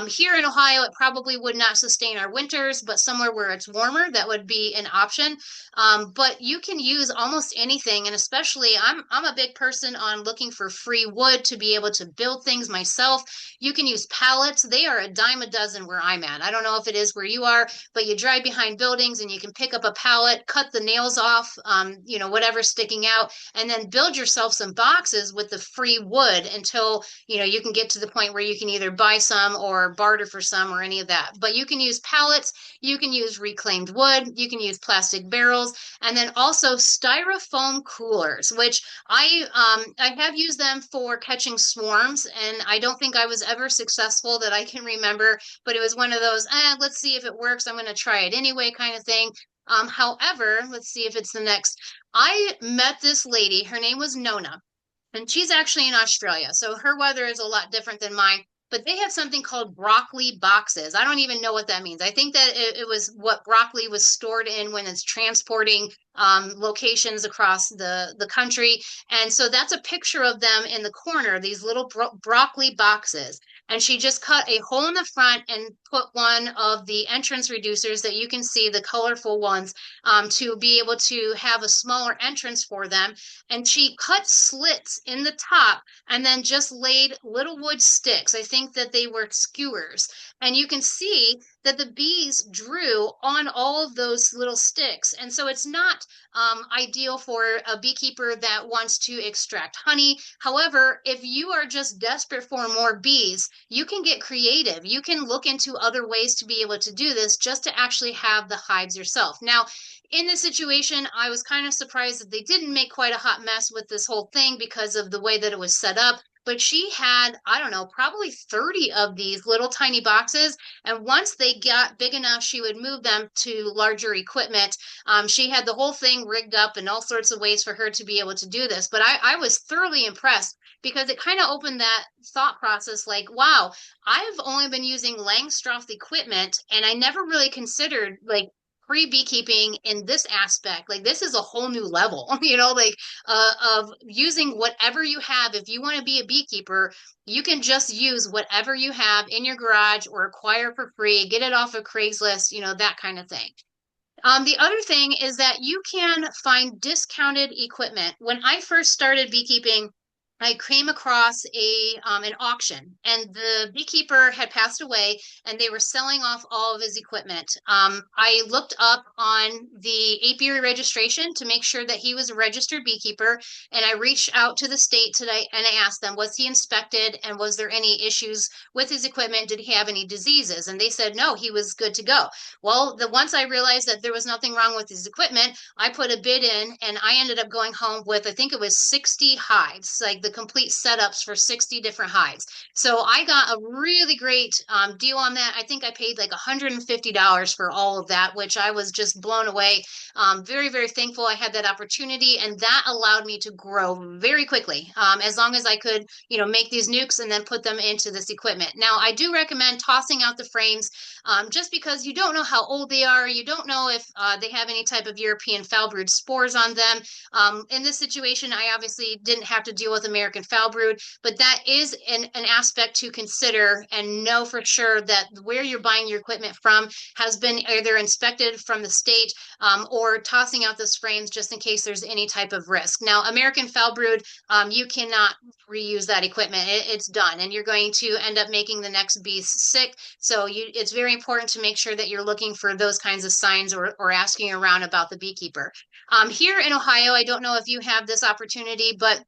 Here in Ohio, it probably would not sustain our winters, but somewhere where it's warmer, that would be an option. But you can use almost anything. And especially, I'm a big person on looking for free wood to be able to build things myself. You can use pallets. They are a dime a dozen where I'm at. I don't know if it is where you are, but you drive behind buildings and you can pick up a pallet, cut the nails off, whatever's sticking out, and then build yourself some boxes with the free wood until, you can get to the point where you can either buy some or barter for some or any of that. But you can use pallets, you can use reclaimed wood, you can use plastic barrels, and then also styrofoam coolers, which I have used them for catching swarms, and I don't think I was ever successful that I can remember, but it was one of those, let's see if it works. I'm going to try it anyway kind of thing. However, let's see if it's the next. I met this lady. Her name was Nona. And she's actually in Australia, so her weather is a lot different than mine. But they have something called broccoli boxes. I don't even know what that means. I think that it was what broccoli was stored in when it's transporting locations across the country. And so that's a picture of them in the corner, these little broccoli boxes. And she just cut a hole in the front and put one of the entrance reducers that you can see, the colorful ones, to be able to have a smaller entrance for them. And she cut slits in the top and then just laid little wood sticks. I think that they were skewers. And you can see that the bees drew on all of those little sticks. And so it's not ideal for a beekeeper that wants to extract honey. However, if you are just desperate for more bees, you can get creative. You can look into other ways to be able to do this just to actually have the hives yourself. Now, in this situation, I was kind of surprised that they didn't make quite a hot mess with this whole thing because of the way that it was set up. But she had, I don't know, probably 30 of these little tiny boxes. And once they got big enough, she would move them to larger equipment. She had the whole thing rigged up in all sorts of ways for her to be able to do this. But I was thoroughly impressed because it kind of opened that thought process like, wow, I've only been using Langstroth equipment and I never really considered like pre-beekeeping in this aspect. Like this is a whole new level, of using whatever you have. If you want to be a beekeeper, you can just use whatever you have in your garage or acquire for free, get it off of Craigslist, that kind of thing. The other thing is that you can find discounted equipment. When I first started beekeeping, I came across an auction, and the beekeeper had passed away, and they were selling off all of his equipment. I looked up on the apiary registration to make sure that he was a registered beekeeper, and I reached out to the state today and I asked them, was he inspected, and was there any issues with his equipment? Did he have any diseases? And they said no, he was good to go. Well, once I realized that there was nothing wrong with his equipment, I put a bid in, and I ended up going home with, I think it was 60 hives, like the complete setups for 60 different hives. So I got a really great deal on that. I think I paid like $150 for all of that, which I was just blown away. Very, very thankful I had that opportunity, and that allowed me to grow very quickly. As long as I could, make these nukes and then put them into this equipment. Now, I do recommend tossing out the frames just because you don't know how old they are. You don't know if they have any type of European foul brood spores on them. In this situation, I obviously didn't have to deal with American foul brood, but that is an aspect to consider and know for sure that where you're buying your equipment from has been either inspected from the state or tossing out those frames just in case there's any type of risk. Now, American foul brood, you cannot reuse that equipment. It's done, and you're going to end up making the next bees sick. So it's very important to make sure that you're looking for those kinds of signs or asking around about the beekeeper. Here in Ohio, I don't know if you have this opportunity, but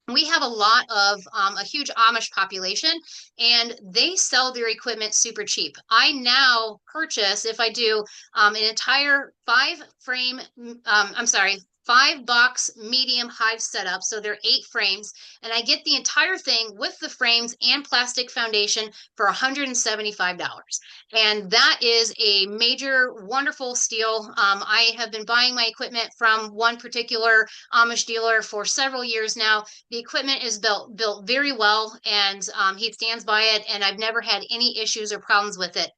we have a lot of a huge Amish population, and they sell their equipment super cheap. I now purchase, if I do, an entire I'm sorry, 5 box medium hive setup. So they're 8 frames, and I get the entire thing with the frames and plastic foundation for $175. And that is a major, wonderful steal. I have been buying my equipment from one particular Amish dealer for several years now. The equipment is built very well, and he stands by it, and I've never had any issues or problems with it.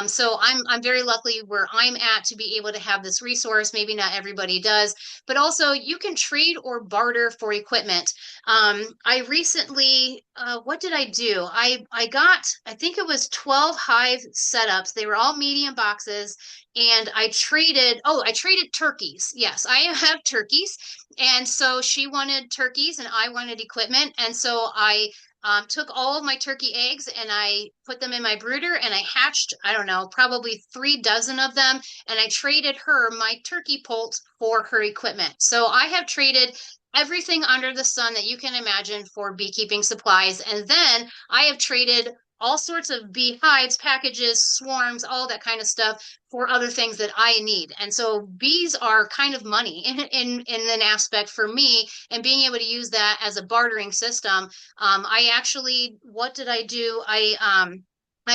So I'm very lucky where I'm at to be able to have this resource. Maybe not everybody does, but also you can trade or barter for equipment. I recently, what did I do? I got, I think it was 12 hive setups. They were all medium boxes, and I traded turkeys. Yes, I have turkeys. And so she wanted turkeys and I wanted equipment. And so I took all of my turkey eggs and I put them in my brooder and I hatched, I don't know, probably 3 dozen of them. And I traded her my turkey poult for her equipment. So I have traded everything under the sun that you can imagine for beekeeping supplies. And then I have traded all sorts of beehives, packages, swarms, all that kind of stuff for other things that I need. And so bees are kind of money in an aspect for me, and being able to use that as a bartering system. I actually, what did I do? I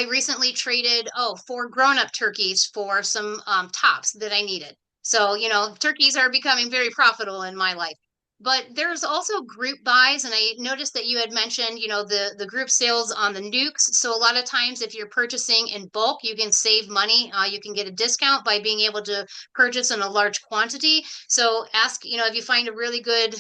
recently traded 4 grown-up turkeys for some tops that I needed. So, turkeys are becoming very profitable in my life. But there's also group buys, and I noticed that you had mentioned, the group sales on the nukes. So a lot of times, if you're purchasing in bulk, you can save money. You can get a discount by being able to purchase in a large quantity. So ask, if you find a really good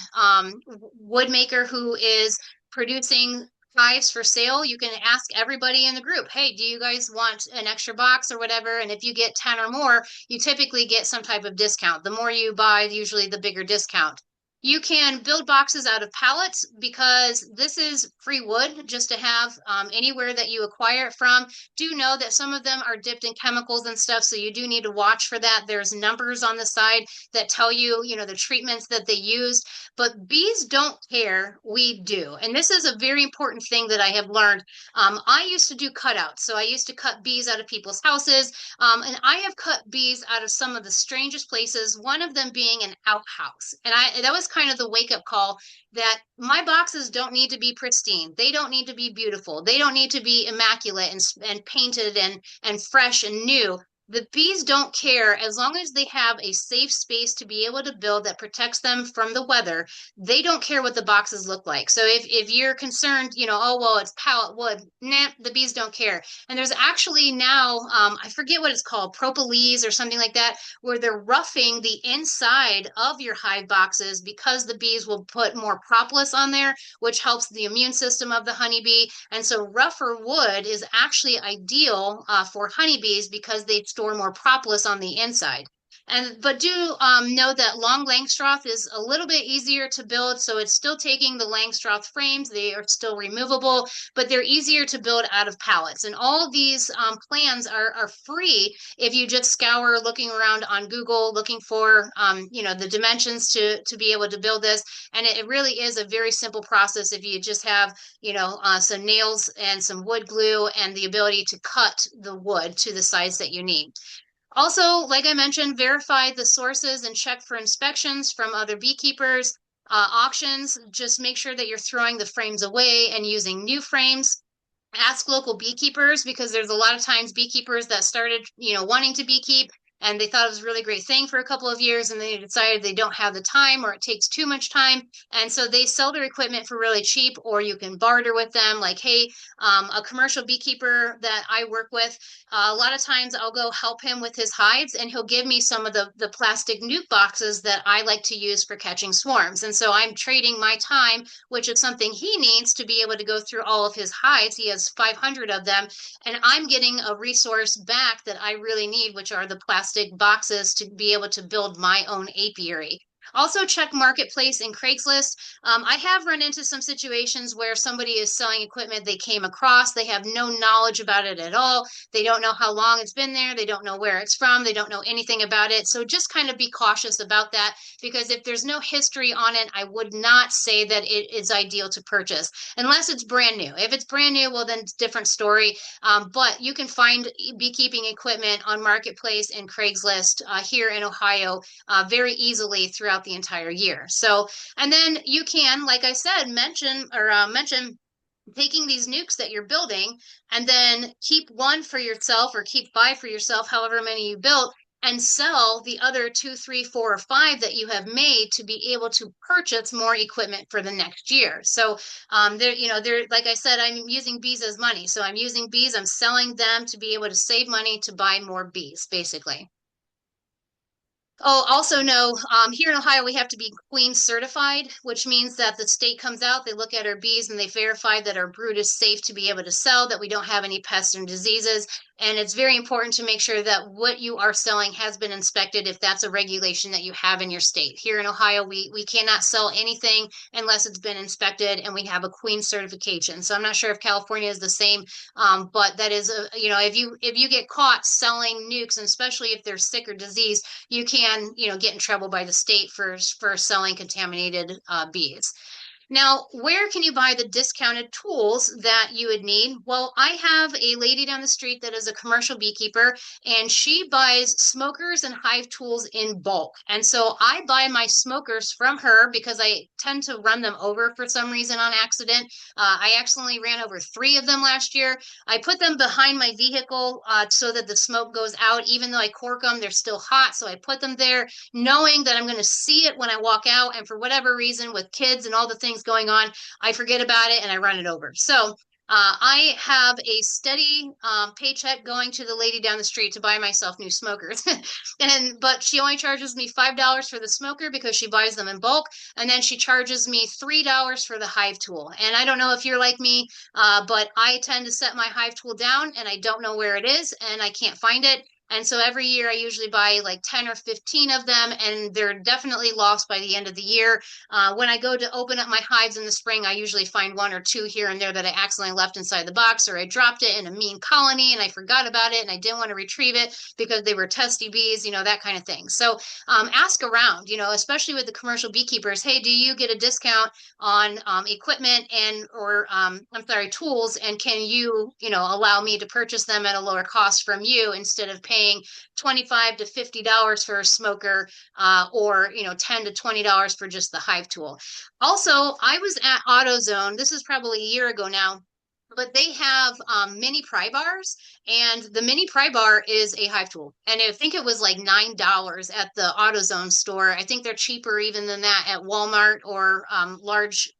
wood maker who is producing hives for sale, you can ask everybody in the group, hey, do you guys want an extra box or whatever? And if you get 10 or more, you typically get some type of discount. The more you buy, usually the bigger discount. You can build boxes out of pallets because this is free wood just to have anywhere that you acquire it from. Do know that some of them are dipped in chemicals and stuff, so you do need to watch for that. There's numbers on the side that tell you, the treatments that they used, but bees don't care. We do. And this is a very important thing that I have learned. I used to do cutouts, so I used to cut bees out of people's houses, and I have cut bees out of some of the strangest places, one of them being an outhouse. And that was kind of the wake up call that my boxes don't need to be pristine. They don't need to be beautiful. They don't need to be immaculate and painted and fresh and new. The bees don't care as long as they have a safe space to be able to build that protects them from the weather. They don't care what the boxes look like. So if you're concerned, oh, well, it's pallet wood, nah, the bees don't care. And there's actually now, I forget what it's called, propolis or something like that, where they're roughing the inside of your hive boxes because the bees will put more propolis on there, which helps the immune system of the honeybee. And so rougher wood is actually ideal for honeybees because they store more propolis on the inside. But do know that long Langstroth is a little bit easier to build, so it's still taking the Langstroth frames. They are still removable, but they're easier to build out of pallets. And all these plans are free if you just scour looking around on Google, looking for the dimensions to be able to build this. And it really is a very simple process if you just have some nails and some wood glue and the ability to cut the wood to the size that you need. Also, like I mentioned, verify the sources and check for inspections from other beekeepers. Auctions, just make sure that you're throwing the frames away and using new frames. Ask local beekeepers because there's a lot of times beekeepers that started, wanting to beekeep and they thought it was a really great thing for a couple of years and they decided they don't have the time or it takes too much time. And so they sell their equipment for really cheap, or you can barter with them. Like, hey, a commercial beekeeper that I work with, a lot of times I'll go help him with his hives and he'll give me some of the plastic nuke boxes that I like to use for catching swarms. And so I'm trading my time, which is something he needs to be able to go through all of his hives. He has 500 of them, and I'm getting a resource back that I really need, which are the plastic boxes to be able to build my own apiary. Also check Marketplace and Craigslist. I have run into some situations where somebody is selling equipment they came across. They have no knowledge about it at all. They don't know how long it's been there. They don't know where it's from. They don't know anything about it. So just kind of be cautious about that, because if there's no history on it, I would not say that it is ideal to purchase unless it's brand new. If it's brand new, well, then it's a different story. But you can find beekeeping equipment on Marketplace and Craigslist here in Ohio very easily throughout the entire year. So, and then you can, like I said, mention taking these nukes that you're building and then keep one for yourself or keep five for yourself, however many you built, and sell the other two, three, four, or five that you have made to be able to purchase more equipment for the next year. So they're like I said, I'm using bees as money. So I'm using bees, I'm selling them to be able to save money to buy more bees, basically. Oh, also know, here in Ohio, we have to be Queen certified, which means that the state comes out, they look at our bees and they verify that our brood is safe to be able to sell, that we don't have any pests and diseases. And it's very important to make sure that what you are selling has been inspected if that's a regulation that you have in your state. Here in Ohio, we cannot sell anything unless it's been inspected and we have a Queen certification. So I'm not sure if California is the same, but that is if you get caught selling nukes, and especially if they're sick or diseased, you can, get in trouble by the state for selling contaminated bees. Now, where can you buy the discounted tools that you would need? Well, I have a lady down the street that is a commercial beekeeper, and she buys smokers and hive tools in bulk. And so I buy my smokers from her because I tend to run them over for some reason on accident. I accidentally ran over three of them last year. I put them behind my vehicle so that the smoke goes out. Even though I cork them, they're still hot. So I put them there knowing that I'm going to see it when I walk out. And for whatever reason, with kids and all the things going on, I forget about it and I run it over. So I have a steady paycheck going to the lady down the street to buy myself new smokers, but she only charges me $5 for the smoker because she buys them in bulk, and then she charges me $3 for the hive tool. And I don't know if you're like me, but I tend to set my hive tool down and I don't know where it is and I can't find it. And so every year I usually buy like 10 or 15 of them, and they're definitely lost by the end of the year. When I go to open up my hives in the spring, I usually find one or two here and there that I accidentally left inside the box, or I dropped it in a mean colony and I forgot about it and I didn't want to retrieve it because they were testy bees, that kind of thing. So ask around, especially with the commercial beekeepers. Hey, do you get a discount on equipment or I'm sorry, tools, and can you, allow me to purchase them at a lower cost from you instead of paying $25 to $50 for a smoker, or $10 to $20 for just the hive tool. Also, I was at AutoZone. This is probably a year ago now, but they have mini pry bars, and the mini pry bar is a hive tool. And I think it was like $9 at the AutoZone store. I think they're cheaper even than that at Walmart or large,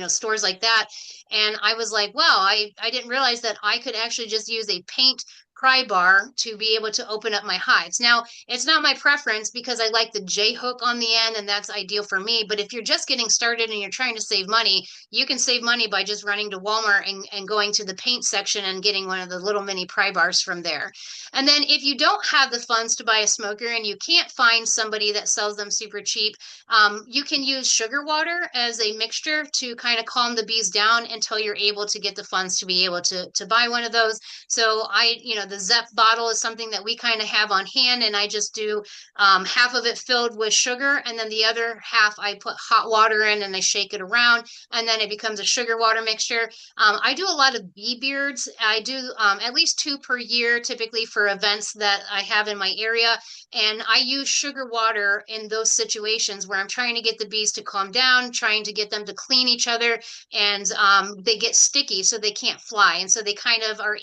stores like that. And I was like, wow, I didn't realize that I could actually just use a paint pry bar to be able to open up my hives. Now, it's not my preference because I like the J hook on the end and that's ideal for me. But if you're just getting started and you're trying to save money, you can save money by just running to Walmart and going to the paint section and getting one of the little mini pry bars from there. And then if you don't have the funds to buy a smoker and you can't find somebody that sells them super cheap, you can use sugar water as a mixture to kind of calm the bees down until you're able to get the funds to be able to buy one of those. So the Zep bottle is something that we kind of have on hand, and I just do half of it filled with sugar, and then the other half I put hot water in and I shake it around, and then it becomes a sugar water mixture. I do a lot of bee beards. I do at least two per year, typically for events that I have in my area, and I use sugar water in those situations where I'm trying to get the bees to calm down, trying to get them to clean each other, and they get sticky so they can't fly, and so they kind of are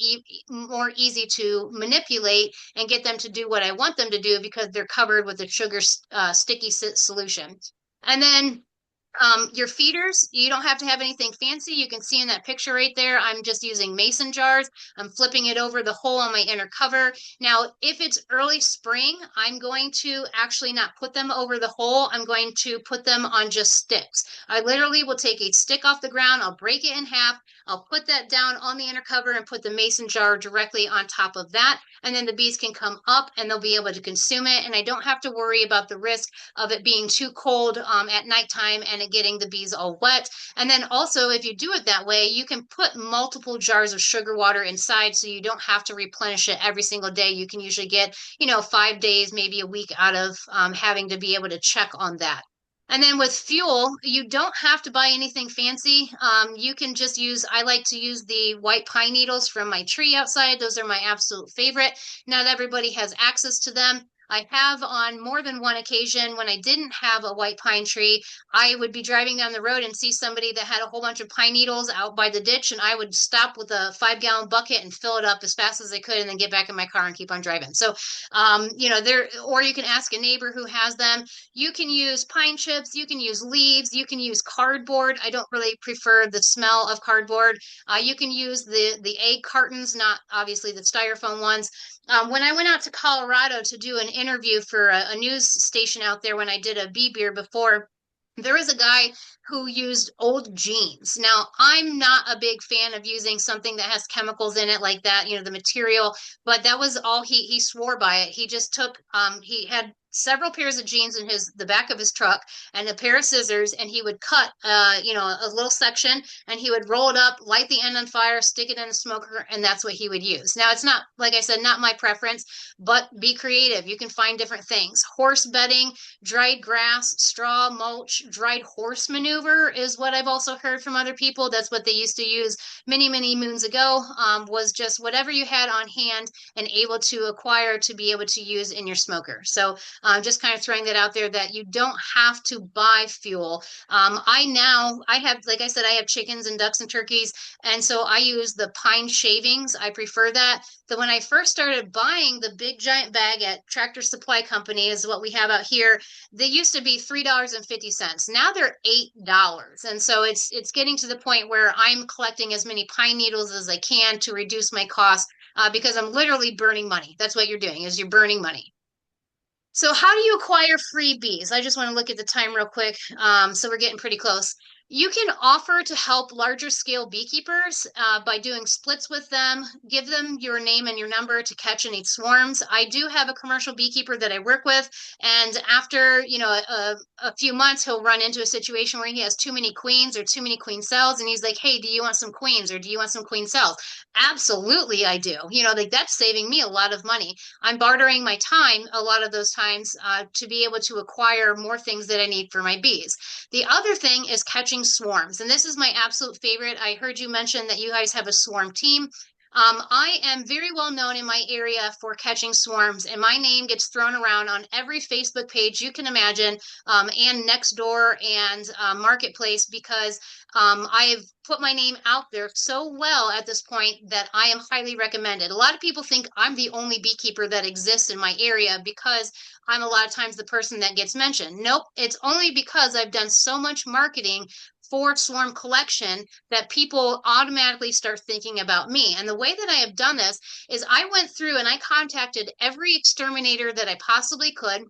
more easy to manipulate and get them to do what I want them to do because they're covered with a sugar sticky solution. And then Your feeders, you don't have to have anything fancy. You can see in that picture right there, I'm just using mason jars. I'm flipping it over the hole on my inner cover. Now, if it's early spring, I'm going to actually not put them over the hole. I'm going to put them on just sticks. I literally will take a stick off the ground, I'll break it in half, I'll put that down on the inner cover and put the mason jar directly on top of that. And then the bees can come up and they'll be able to consume it. And I don't have to worry about the risk of it being too cold at nighttime and it getting the bees all wet. And then also, if you do it that way, you can put multiple jars of sugar water inside so you don't have to replenish it every single day. You can usually get, 5 days, maybe a week out of having to be able to check on that. And then with fuel, you don't have to buy anything fancy. You can just use, I like to use the white pine needles from my tree outside. Those are my absolute favorite. Not everybody has access to them. I have on more than one occasion when I didn't have a white pine tree, I would be driving down the road and see somebody that had a whole bunch of pine needles out by the ditch, and I would stop with a 5 gallon bucket and fill it up as fast as I could, and then get back in my car and keep on driving. So, there, or you can ask a neighbor who has them. You can use pine chips, you can use leaves, you can use cardboard. I don't really prefer the smell of cardboard. You can use the egg cartons, not obviously the styrofoam ones. When I went out to Colorado to do an interview for a news station out there when I did a bee beer before, there was a guy who used old jeans. Now, I'm not a big fan of using something that has chemicals in it like that, the material, but that was all he swore by it. He just took he had several pairs of jeans in the back of his truck and a pair of scissors, and he would cut a little section, and he would roll it up, light the end on fire, stick it in a smoker, and that's what he would use. Now, it's not, like I said, not my preference, but be creative. You can find different things. Horse bedding, dried grass, straw, mulch, dried horse manure is what I've also heard from other people. That's what they used to use many, many moons ago, was just whatever you had on hand and able to acquire to be able to use in your smoker. So just kind of throwing that out there that you don't have to buy fuel. I have, like I said, I have chickens and ducks and turkeys. And so I use the pine shavings. I prefer that. So when I first started buying the big giant bag at Tractor Supply Company, is what we have out here, they used to be $3.50. Now they're $8. And so it's getting to the point where I'm collecting as many pine needles as I can to reduce my cost, because I'm literally burning money. That's what you're doing, is you're burning money. So how do you acquire freebies? I just want to look at the time real quick. So we're getting pretty close. You can offer to help larger scale beekeepers by doing splits with them. Give them your name and your number to catch any swarms. I do have a commercial beekeeper that I work with, and after a few months, he'll run into a situation where he has too many queens or too many queen cells, and he's like, "Hey, do you want some queens or do you want some queen cells?" Absolutely, I do. Like that's saving me a lot of money. I'm bartering my time a lot of those times to be able to acquire more things that I need for my bees. The other thing is catching swarms. And this is my absolute favorite. I heard you mention that you guys have a swarm team. I am very well known in my area for catching swarms, and my name gets thrown around on every Facebook page you can imagine, and Nextdoor and Marketplace, because I've put my name out there so well at this point that I am highly recommended. A lot of people think I'm the only beekeeper that exists in my area because I'm a lot of times the person that gets mentioned. Nope, it's only because I've done so much marketing for swarm collection that people automatically start thinking about me. And the way that I have done this is I went through and I contacted every exterminator that I possibly could,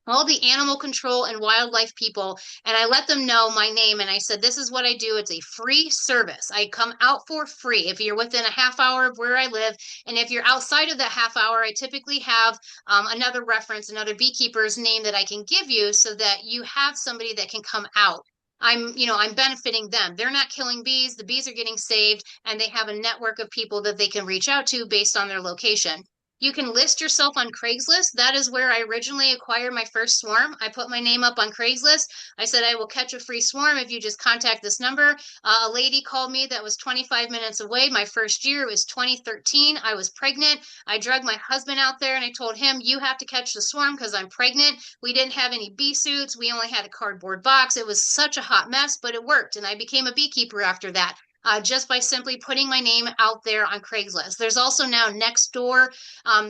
all the animal control and wildlife people, and I let them know my name. And I said, this is what I do. It's a free service. I come out for free if you're within a half hour of where I live. And if you're outside of that half hour, I typically have another reference, another beekeeper's name that I can give you so that you have somebody that can come out. I'm benefiting them. They're not killing bees. The bees are getting saved, and they have a network of people that they can reach out to based on their location. You can list yourself on Craigslist. That is where I originally acquired my first swarm. I put my name up on Craigslist. I said, I will catch a free swarm if you just contact this number. A lady called me that was 25 minutes away. My first year was 2013. I was pregnant. I dragged my husband out there and I told him, you have to catch the swarm because I'm pregnant. We didn't have any bee suits. We only had a cardboard box. It was such a hot mess, but it worked. And I became a beekeeper after that. just by simply putting my name out there on Craigslist. There's also now Nextdoor,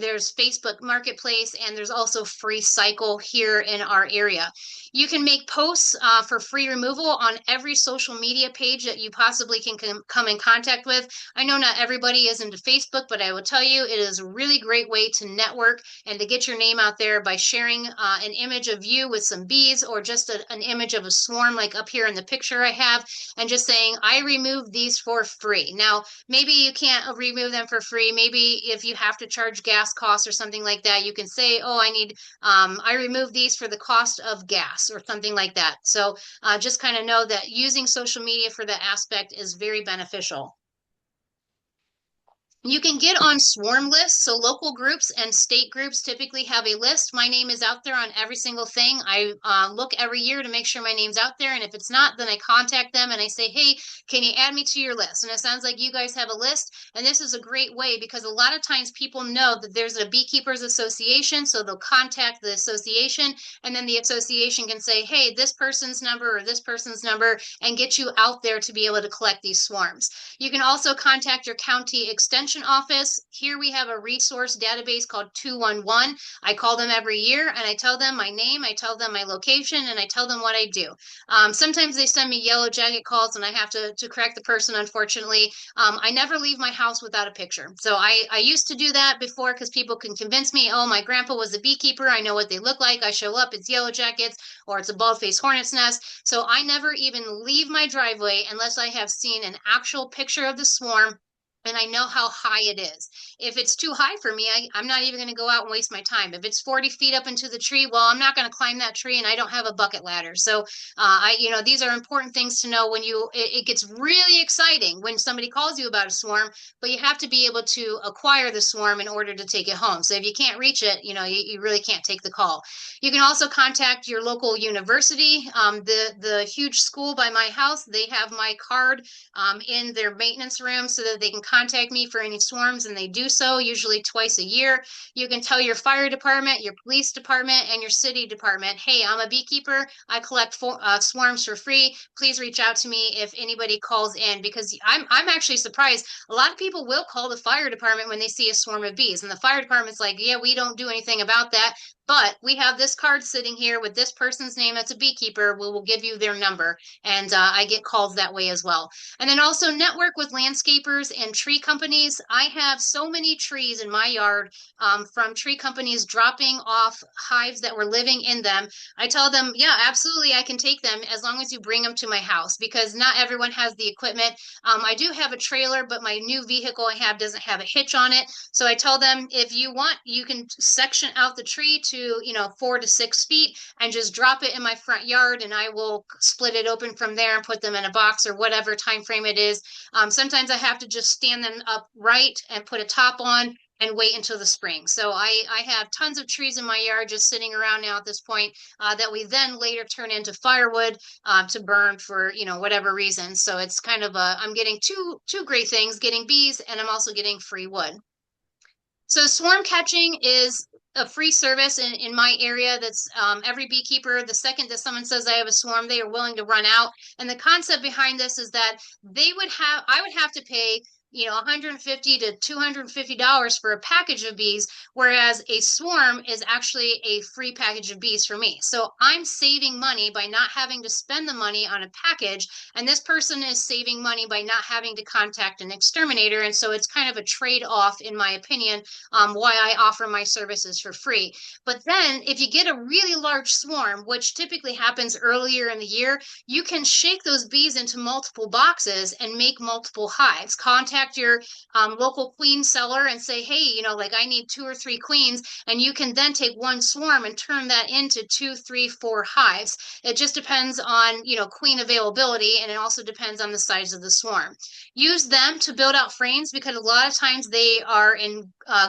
there's Facebook Marketplace, and there's also Free Cycle here in our area. You can make posts for free removal on every social media page that you possibly can come in contact with. I know not everybody is into Facebook, but I will tell you it is a really great way to network and to get your name out there by sharing an image of you with some bees, or just an image of a swarm like up here in the picture I have, and just saying, I removed these for free. Now, maybe you can't remove them for free. Maybe if you have to charge gas costs or something like that, you can say, oh, I removed these for the cost of gas or something like that. So just kind of know that using social media for that aspect is very beneficial. You can get on swarm lists. So local groups and state groups typically have a list. My name is out there on every single thing. I look every year to make sure my name's out there. And if it's not, then I contact them and I say, hey, can you add me to your list? And it sounds like you guys have a list. And this is a great way because a lot of times people know that there's a beekeepers association. So they'll contact the association, and then the association can say, hey, this person's number or this person's number, and get you out there to be able to collect these swarms. You can also contact your county extension office. Here we have a resource database called 211. I call them every year and I tell them my name, I tell them my location, and I tell them what I do. Sometimes they send me yellow jacket calls and I have to correct the person, unfortunately. I never leave my house without a picture. So I used to do that before because people can convince me, oh, my grandpa was a beekeeper. I know what they look like. I show up, it's yellow jackets or it's a bald-faced hornet's nest. So I never even leave my driveway unless I have seen an actual picture of the swarm and I know how high it is. If it's too high for me, I'm not even going to go out and waste my time. If it's 40 feet up into the tree, well, I'm not going to climb that tree and I don't have a bucket ladder. So, these are important things to know when it gets really exciting when somebody calls you about a swarm, but you have to be able to acquire the swarm in order to take it home. So if you can't reach it, you really can't take the call. You can also contact your local university. The huge school by my house, they have my card in their maintenance room so that they can contact me for any swarms, and they do so usually twice a year. You can tell your fire department, your police department, and your city department, hey, I'm a beekeeper. I collect swarms for free. Please reach out to me if anybody calls in, because I'm actually surprised. A lot of people will call the fire department when they see a swarm of bees, and the fire department's like, yeah, we don't do anything about that. But we have this card sitting here with this person's name that's a beekeeper. We will give you their number. And I get calls that way as well. And then also network with landscapers and tree companies. I have so many trees in my yard from tree companies dropping off hives that were living in them. I tell them, yeah, absolutely, I can take them as long as you bring them to my house, because not everyone has the equipment. I do have a trailer, but my new vehicle I have doesn't have a hitch on it. So I tell them, if you want, you can section out the tree to 4 to 6 feet and just drop it in my front yard, and I will split it open from there and put them in a box or whatever time frame it is. Sometimes I have to just stand them upright and put a top on and wait until the spring. So I have tons of trees in my yard just sitting around now at this point that we then later turn into firewood to burn for whatever reason. So it's kind of I'm getting two great things: getting bees, and I'm also getting free wood. So swarm catching is a free service in my area. That's every beekeeper, the second that someone says I have a swarm, they are willing to run out. And the concept behind this is that I would have to pay $150 to $250 for a package of bees, whereas a swarm is actually a free package of bees for me. So I'm saving money by not having to spend the money on a package, and this person is saving money by not having to contact an exterminator. And so it's kind of a trade-off, in my opinion, why I offer my services for free. But then if you get a really large swarm, which typically happens earlier in the year, you can shake those bees into multiple boxes and make multiple hives. Contact your local queen seller and say, hey, I need 2 or 3 queens, and you can then take one swarm and turn that into 2, 3, 4 hives. It just depends on queen availability, and it also depends on the size of the swarm. Use them to build out frames, because a lot of times they are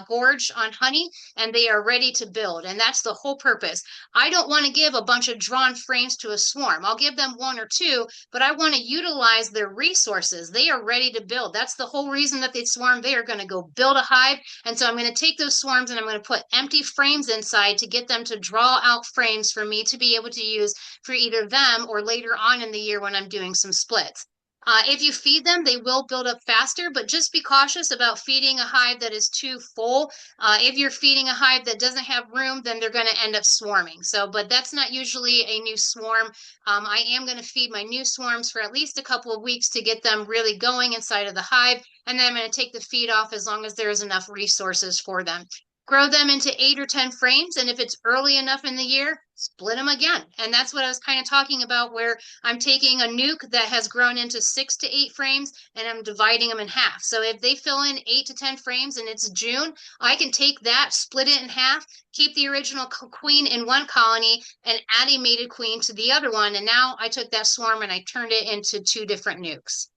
gorged on honey and they are ready to build, and that's the whole purpose. I don't want to give a bunch of drawn frames to a swarm. I'll give them 1 or 2, but I want to utilize their resources. They are ready to build. That's the whole reason that they swarm. They are going to go build a hive. And so I'm going to take those swarms and I'm going to put empty frames inside to get them to draw out frames for me to be able to use for either them or later on in the year when I'm doing some splits. If you feed them, they will build up faster, but just be cautious about feeding a hive that is too full. If you're feeding a hive that doesn't have room, then they're going to end up swarming. So, but that's not usually a new swarm. I am going to feed my new swarms for at least a couple of weeks to get them really going inside of the hive, and then I'm going to take the feed off as long as there's enough resources for them. Grow them into 8 or 10 frames, and if it's early enough in the year, split them again. And that's what I was kind of talking about, where I'm taking a nuke that has grown into 6 to 8 frames and I'm dividing them in half. So if they fill in 8 to 10 frames and it's June, I can take that, split it in half, keep the original queen in one colony and add a mated queen to the other one. And now I took that swarm and I turned it into 2 different nukes.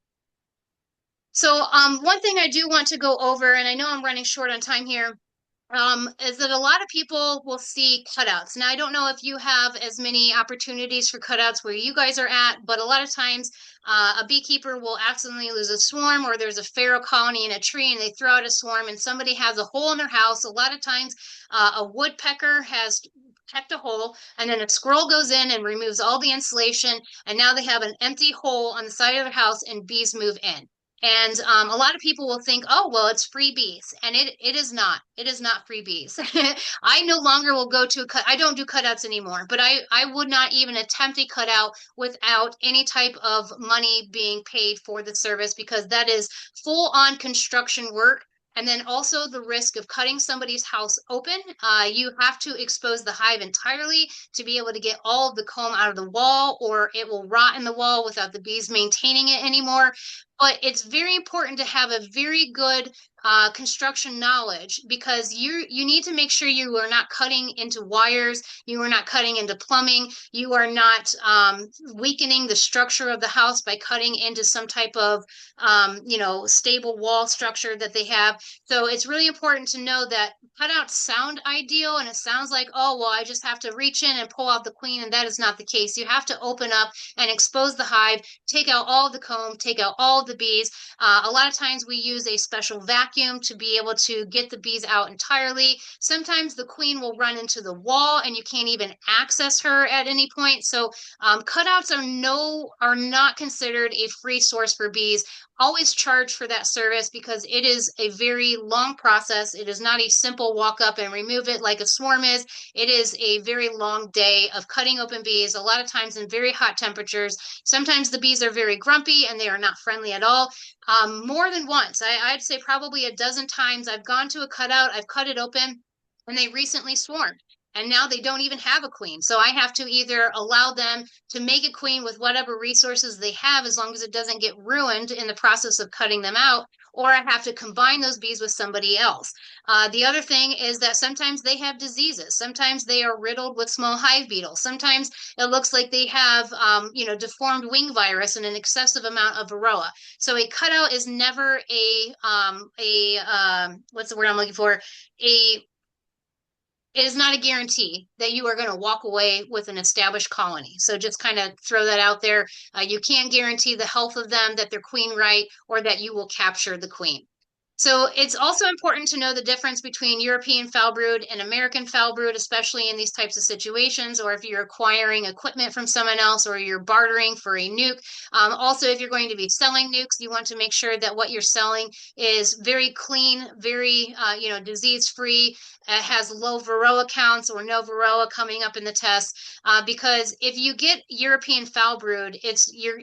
So one thing I do want to go over, and I know I'm running short on time here, is that a lot of people will see cutouts. Now, I don't know if you have as many opportunities for cutouts where you guys are at, but a lot of times a beekeeper will accidentally lose a swarm, or there's a pharaoh colony in a tree and they throw out a swarm and somebody has a hole in their house. A lot of times a woodpecker has pecked a hole and then a squirrel goes in and removes all the insulation, and now they have an empty hole on the side of their house and bees move in. And a lot of people will think, oh, well, it's free bees. And it is not. It is not free bees. I no longer will go to a cut. I don't do cutouts anymore, but I would not even attempt a cutout without any type of money being paid for the service, because that is full on construction work. And then also the risk of cutting somebody's house open. You have to expose the hive entirely to be able to get all of the comb out of the wall, or it will rot in the wall without the bees maintaining it anymore. But it's very important to have a very good construction knowledge, because you need to make sure you are not cutting into wires, you are not cutting into plumbing, you are not weakening the structure of the house by cutting into some type of stable wall structure that they have. So it's really important to know that cutouts sound ideal and it sounds like, oh, well, I just have to reach in and pull out the queen, and that is not the case. You have to open up and expose the hive, take out all the comb, take out all the bees. A lot of times we use a special vacuum to be able to get the bees out entirely. Sometimes the queen will run into the wall and you can't even access her at any point. So cutouts are not considered a free source for bees. Always charge for that service, because it is a very long process. It is not a simple walk up and remove it like a swarm is. It is a very long day of cutting open bees, a lot of times in very hot temperatures. Sometimes the bees are very grumpy and they are not friendly at all. More than once, I'd say probably a dozen times, I've gone to a cutout, I've cut it open, and they recently swarmed. And now they don't even have a queen. So I have to either allow them to make a queen with whatever resources they have, as long as it doesn't get ruined in the process of cutting them out, or I have to combine those bees with somebody else. The other thing is that sometimes they have diseases. Sometimes they are riddled with small hive beetles. Sometimes it looks like they have, deformed wing virus and an excessive amount of varroa. So a cutout is never what's the word I'm looking for? A It is not a guarantee that you are going to walk away with an established colony. So just kind of throw that out there. You can't guarantee the health of them, that they're queen right, or that you will capture the queen. So it's also important to know the difference between European foul brood and American foul brood, especially in these types of situations, or if you're acquiring equipment from someone else or you're bartering for a nuke. Also, if you're going to be selling nukes, you want to make sure that what you're selling is very clean, very disease-free, has low varroa counts or no varroa coming up in the test. Because if you get European foul brood,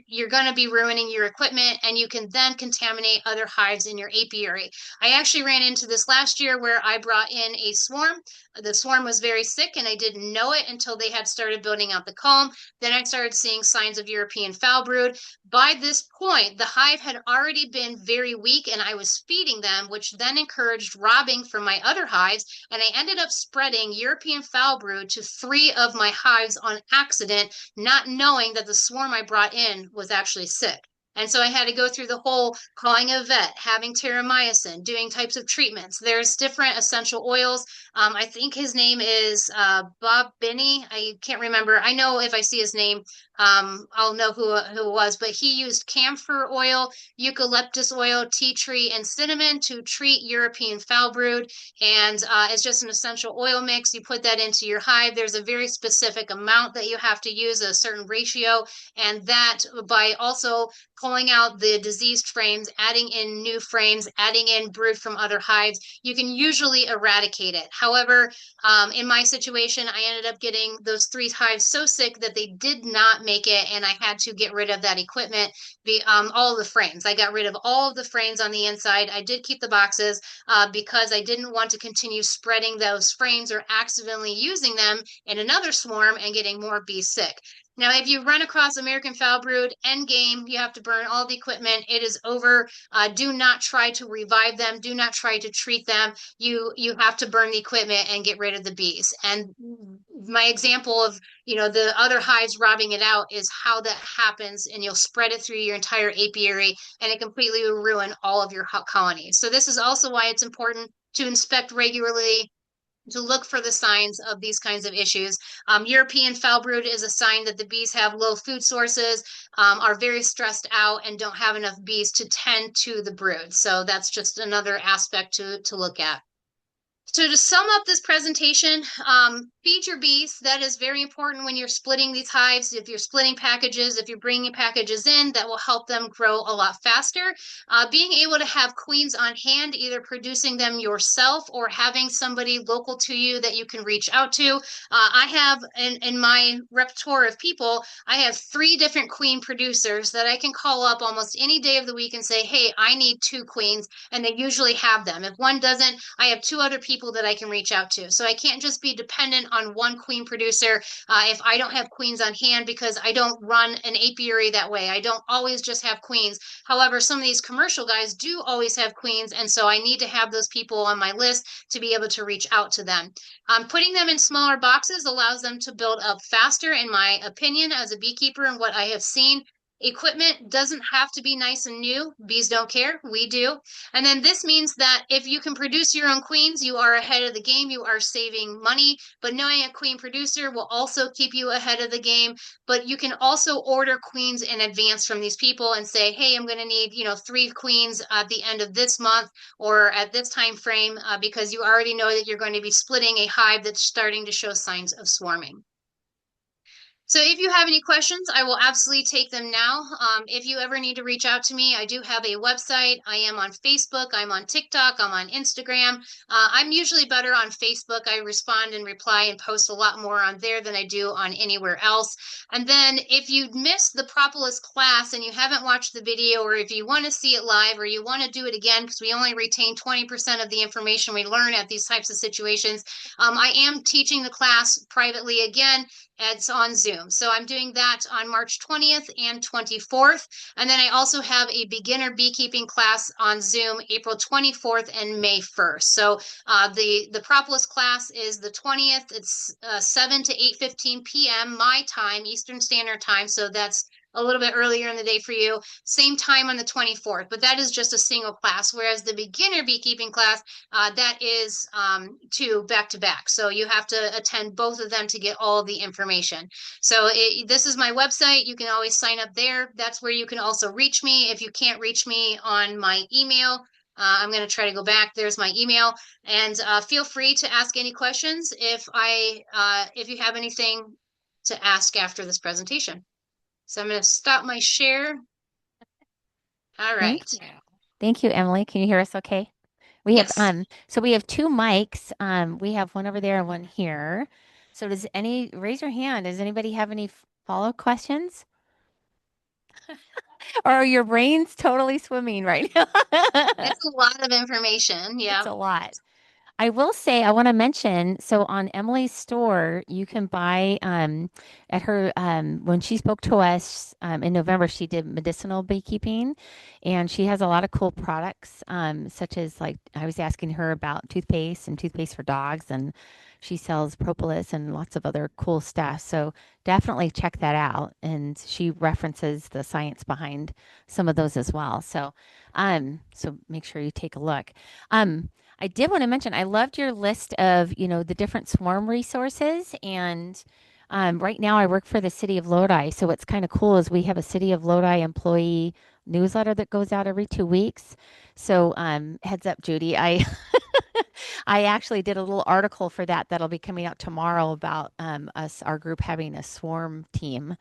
you're going to be ruining your equipment, and you can then contaminate other hives in your apiary. I actually ran into this last year where I brought in a swarm. The swarm was very sick and I didn't know it until they had started building out the comb. Then I started seeing signs of European foul brood. By this point, the hive had already been very weak and I was feeding them, which then encouraged robbing from my other hives. And I ended up spreading European foul brood to 3 of my hives on accident, not knowing that the swarm I brought in was actually sick. And so I had to go through the whole calling a vet, having terramycin, doing types of treatments. There's different essential oils. I think his name is Bob Binney. I can't remember. I know if I see his name, I'll know who it was. But he used camphor oil, eucalyptus oil, tea tree, and cinnamon to treat European foul brood. And it's just an essential oil mix. You put that into your hive. There's a very specific amount that you have to use, a certain ratio. And that by also pulling out the diseased frames, adding in new frames, adding in brood from other hives, you can usually eradicate it. However, in my situation, I ended up getting those three hives so sick that they did not make it, and I had to get rid of that equipment, all of the frames. I got rid of all of the frames on the inside. I did keep the boxes because I didn't want to continue spreading those frames or accidentally using them in another swarm and getting more bees sick. Now, if you run across American foul brood, end game, you have to burn all the equipment. It is over. Do not try to revive them. Do not try to treat them. You have to burn the equipment and get rid of the bees. And my example of the other hives robbing it out is how that happens, and you'll spread it through your entire apiary, and it completely will ruin all of your colonies. So this is also why it's important to inspect regularly, to look for the signs of these kinds of issues. European foul brood is a sign that the bees have low food sources, are very stressed out, and don't have enough bees to tend to the brood. So that's just another aspect to look at. So to sum up this presentation, feed your bees. That is very important when you're splitting these hives. If you're splitting packages, if you're bringing packages in, that will help them grow a lot faster. Being able to have queens on hand, either producing them yourself or having somebody local to you that you can reach out to. I have in my repertoire of people, I have 3 different queen producers that I can call up almost any day of the week and say, hey, I need 2 queens, and they usually have them. If one doesn't, I have 2 other people that I can reach out to. So I can't just be dependent on one queen producer if I don't have queens on hand, because I don't run an apiary that way. I don't always just have queens. However, some of these commercial guys do always have queens, and so I need to have those people on my list to be able to reach out to them. Putting them in smaller boxes allows them to build up faster, in my opinion, as a beekeeper, and what I have seen. Equipment doesn't have to be nice and new. Bees don't care. We do. And then this means that if you can produce your own queens, you are ahead of the game. You are saving money. But knowing a queen producer will also keep you ahead of the game. But you can also order queens in advance from these people and say, hey, I'm going to need 3 queens at the end of this month or at this time frame, because you already know that you're going to be splitting a hive that's starting to show signs of swarming. So if you have any questions, I will absolutely take them now. If you ever need to reach out to me, I do have a website. I am on Facebook. I'm on TikTok. I'm on Instagram. I'm usually better on Facebook. I respond and reply and post a lot more on there than I do on anywhere else. And then if you missed the propolis class and you haven't watched the video, or if you want to see it live or you want to do it again, because we only retain 20% of the information we learn at these types of situations, I am teaching the class privately again. It's on Zoom. So I'm doing that on March 20th and 24th. And then I also have a beginner beekeeping class on Zoom April 24th and May 1st. So the propolis class is the 20th. It's 7 to 8:15 p.m. my time, Eastern Standard Time. So that's a little bit earlier in the day for you. Same time on the 24th, but that is just a single class. Whereas the beginner beekeeping class, that is 2 back to back. So you have to attend both of them to get all the information. So this is my website. You can always sign up there. That's where you can also reach me. If you can't reach me on my email, I'm going to try to go back. There's my email, and feel free to ask any questions if you have anything to ask after this presentation. So I'm going to stop my share. All Thank right. you. Thank you, Emily. Can you hear us okay? We have Yes. so we have 2 mics. We have one over there and one here. So does any raise your hand? Does anybody have any follow questions? Or are your brains totally swimming right now? It's a lot of information. It's Yeah. a lot. I will say, I want to mention, so on Emily's store, you can buy at her when she spoke to us in November, she did medicinal beekeeping, and she has a lot of cool products, such as, like, I was asking her about toothpaste and toothpaste for dogs, and she sells propolis and lots of other cool stuff. So definitely check that out. And she references the science behind some of those as well. So make sure you take a look. I did want to mention, I loved your list of, the different swarm resources. And right now I work for the city of Lodi. So what's kind of cool is we have a city of Lodi employee newsletter that goes out every 2 weeks. So heads up, Judy, I I actually did a little article for that that'll be coming out tomorrow about our group having a swarm team.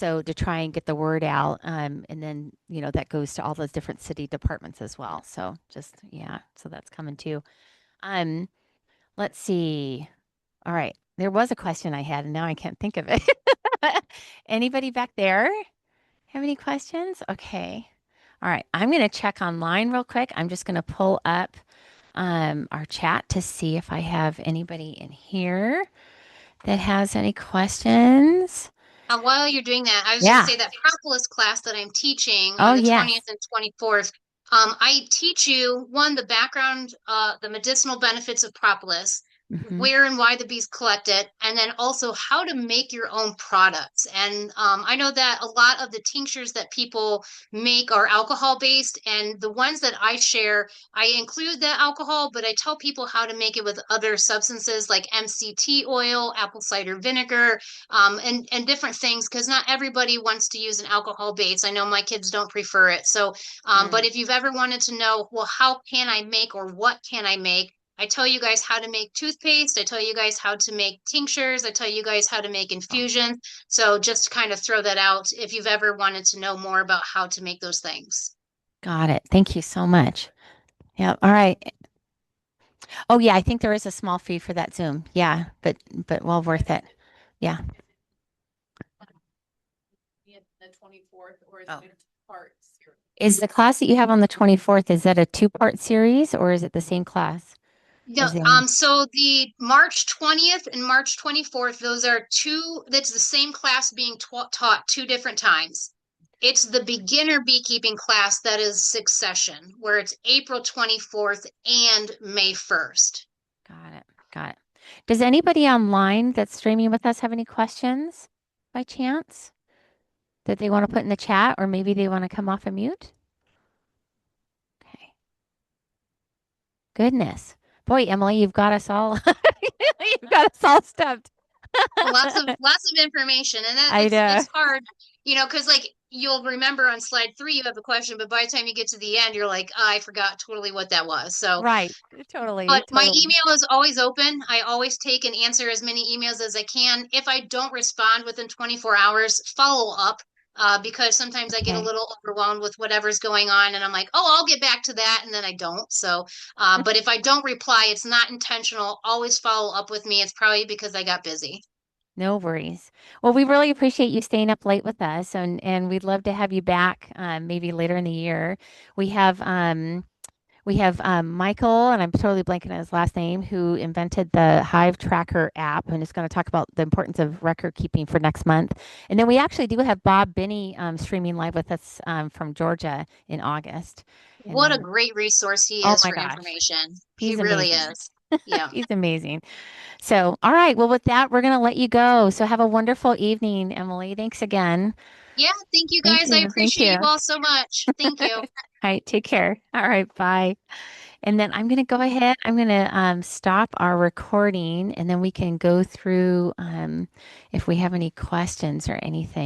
So to try and get the word out, and then that goes to all those different city departments as well. So just yeah, so that's coming too. Um, let's see. All right, there was a question I had, and now I can't think of it. Anybody back there have any questions? Okay. All right, I'm going to check online real quick. I'm just going to pull up our chat to see if I have anybody in here that has any questions. While you're doing that, I was going to Yeah. say that propolis class that I'm teaching Oh, on the yes. 20th and 24th. I teach you one, the background, the medicinal benefits of propolis, Hmm. where and why the bees collect it, and then also how to make your own products. And I know that a lot of the tinctures that people make are alcohol based, and the ones that I share, I include the alcohol, but I tell people how to make it with other substances like MCT oil, apple cider vinegar, and different things, because not everybody wants to use an alcohol base. I know my kids don't prefer it. So, but Mm. if you've ever wanted to know, well, how can I make or what can I make? I tell you guys how to make toothpaste. I tell you guys how to make tinctures. I tell you guys how to make Oh, infusion. So just to kind of throw that out if you've ever wanted to know more about how to make those things. got it. Thank you so much. Yeah. All right. Oh, yeah. I think there is a small fee for that Zoom. Yeah, but well worth it. Yeah. Oh. Is the class that you have on the 24th, is that a two-part series or is it the same class No, as the other? so the March 20th and March 24th, those are that's the same class being taught two different times. It's the beginner beekeeping class that is succession, where it's April 24th and May 1st. Got it. Got it. Does anybody online that's streaming with us have any questions by chance that they want to put in the chat, or maybe they want to come off a mute? Okay. Goodness. Boy, Emily, you've got us all you've got us all stumped. Lots of information, and that I know. it's hard, because like you'll remember on slide 3 you have a question, but by the time you get to the end, you're like, oh, I forgot totally what that was. So, Right. Totally. but my Totally. email is always open. I always take and answer as many emails as I can. If I don't respond within 24 hours, follow up. Because sometimes I get a Okay. little overwhelmed with whatever's going on, and I'm like, oh, I'll get back to that, and then I don't. So, but if I don't reply, it's not intentional. Always follow up with me. It's probably because I got busy. No worries. Well, we really appreciate you staying up late with us, and we'd love to have you back maybe later in the year. We have Michael, and I'm totally blanking on his last name, who invented the Hive Tracker app and is going to talk about the importance of record keeping for next month. And then we actually do have Bob Binney streaming live with us from Georgia in August. And What a then, great resource he oh is my for gosh, information. He he's really amazing. is. Yeah. He's amazing. So, all right. Well, with that, we're going to let you go. So, have a wonderful evening, Emily. Thanks again. Yeah. Thank you Thank guys. I you. Thank appreciate you. you All all so much. Thank you. right. Take care. All right. Bye. And then I'm going to go ahead. I'm going to stop our recording and then we can go through if we have any questions or anything.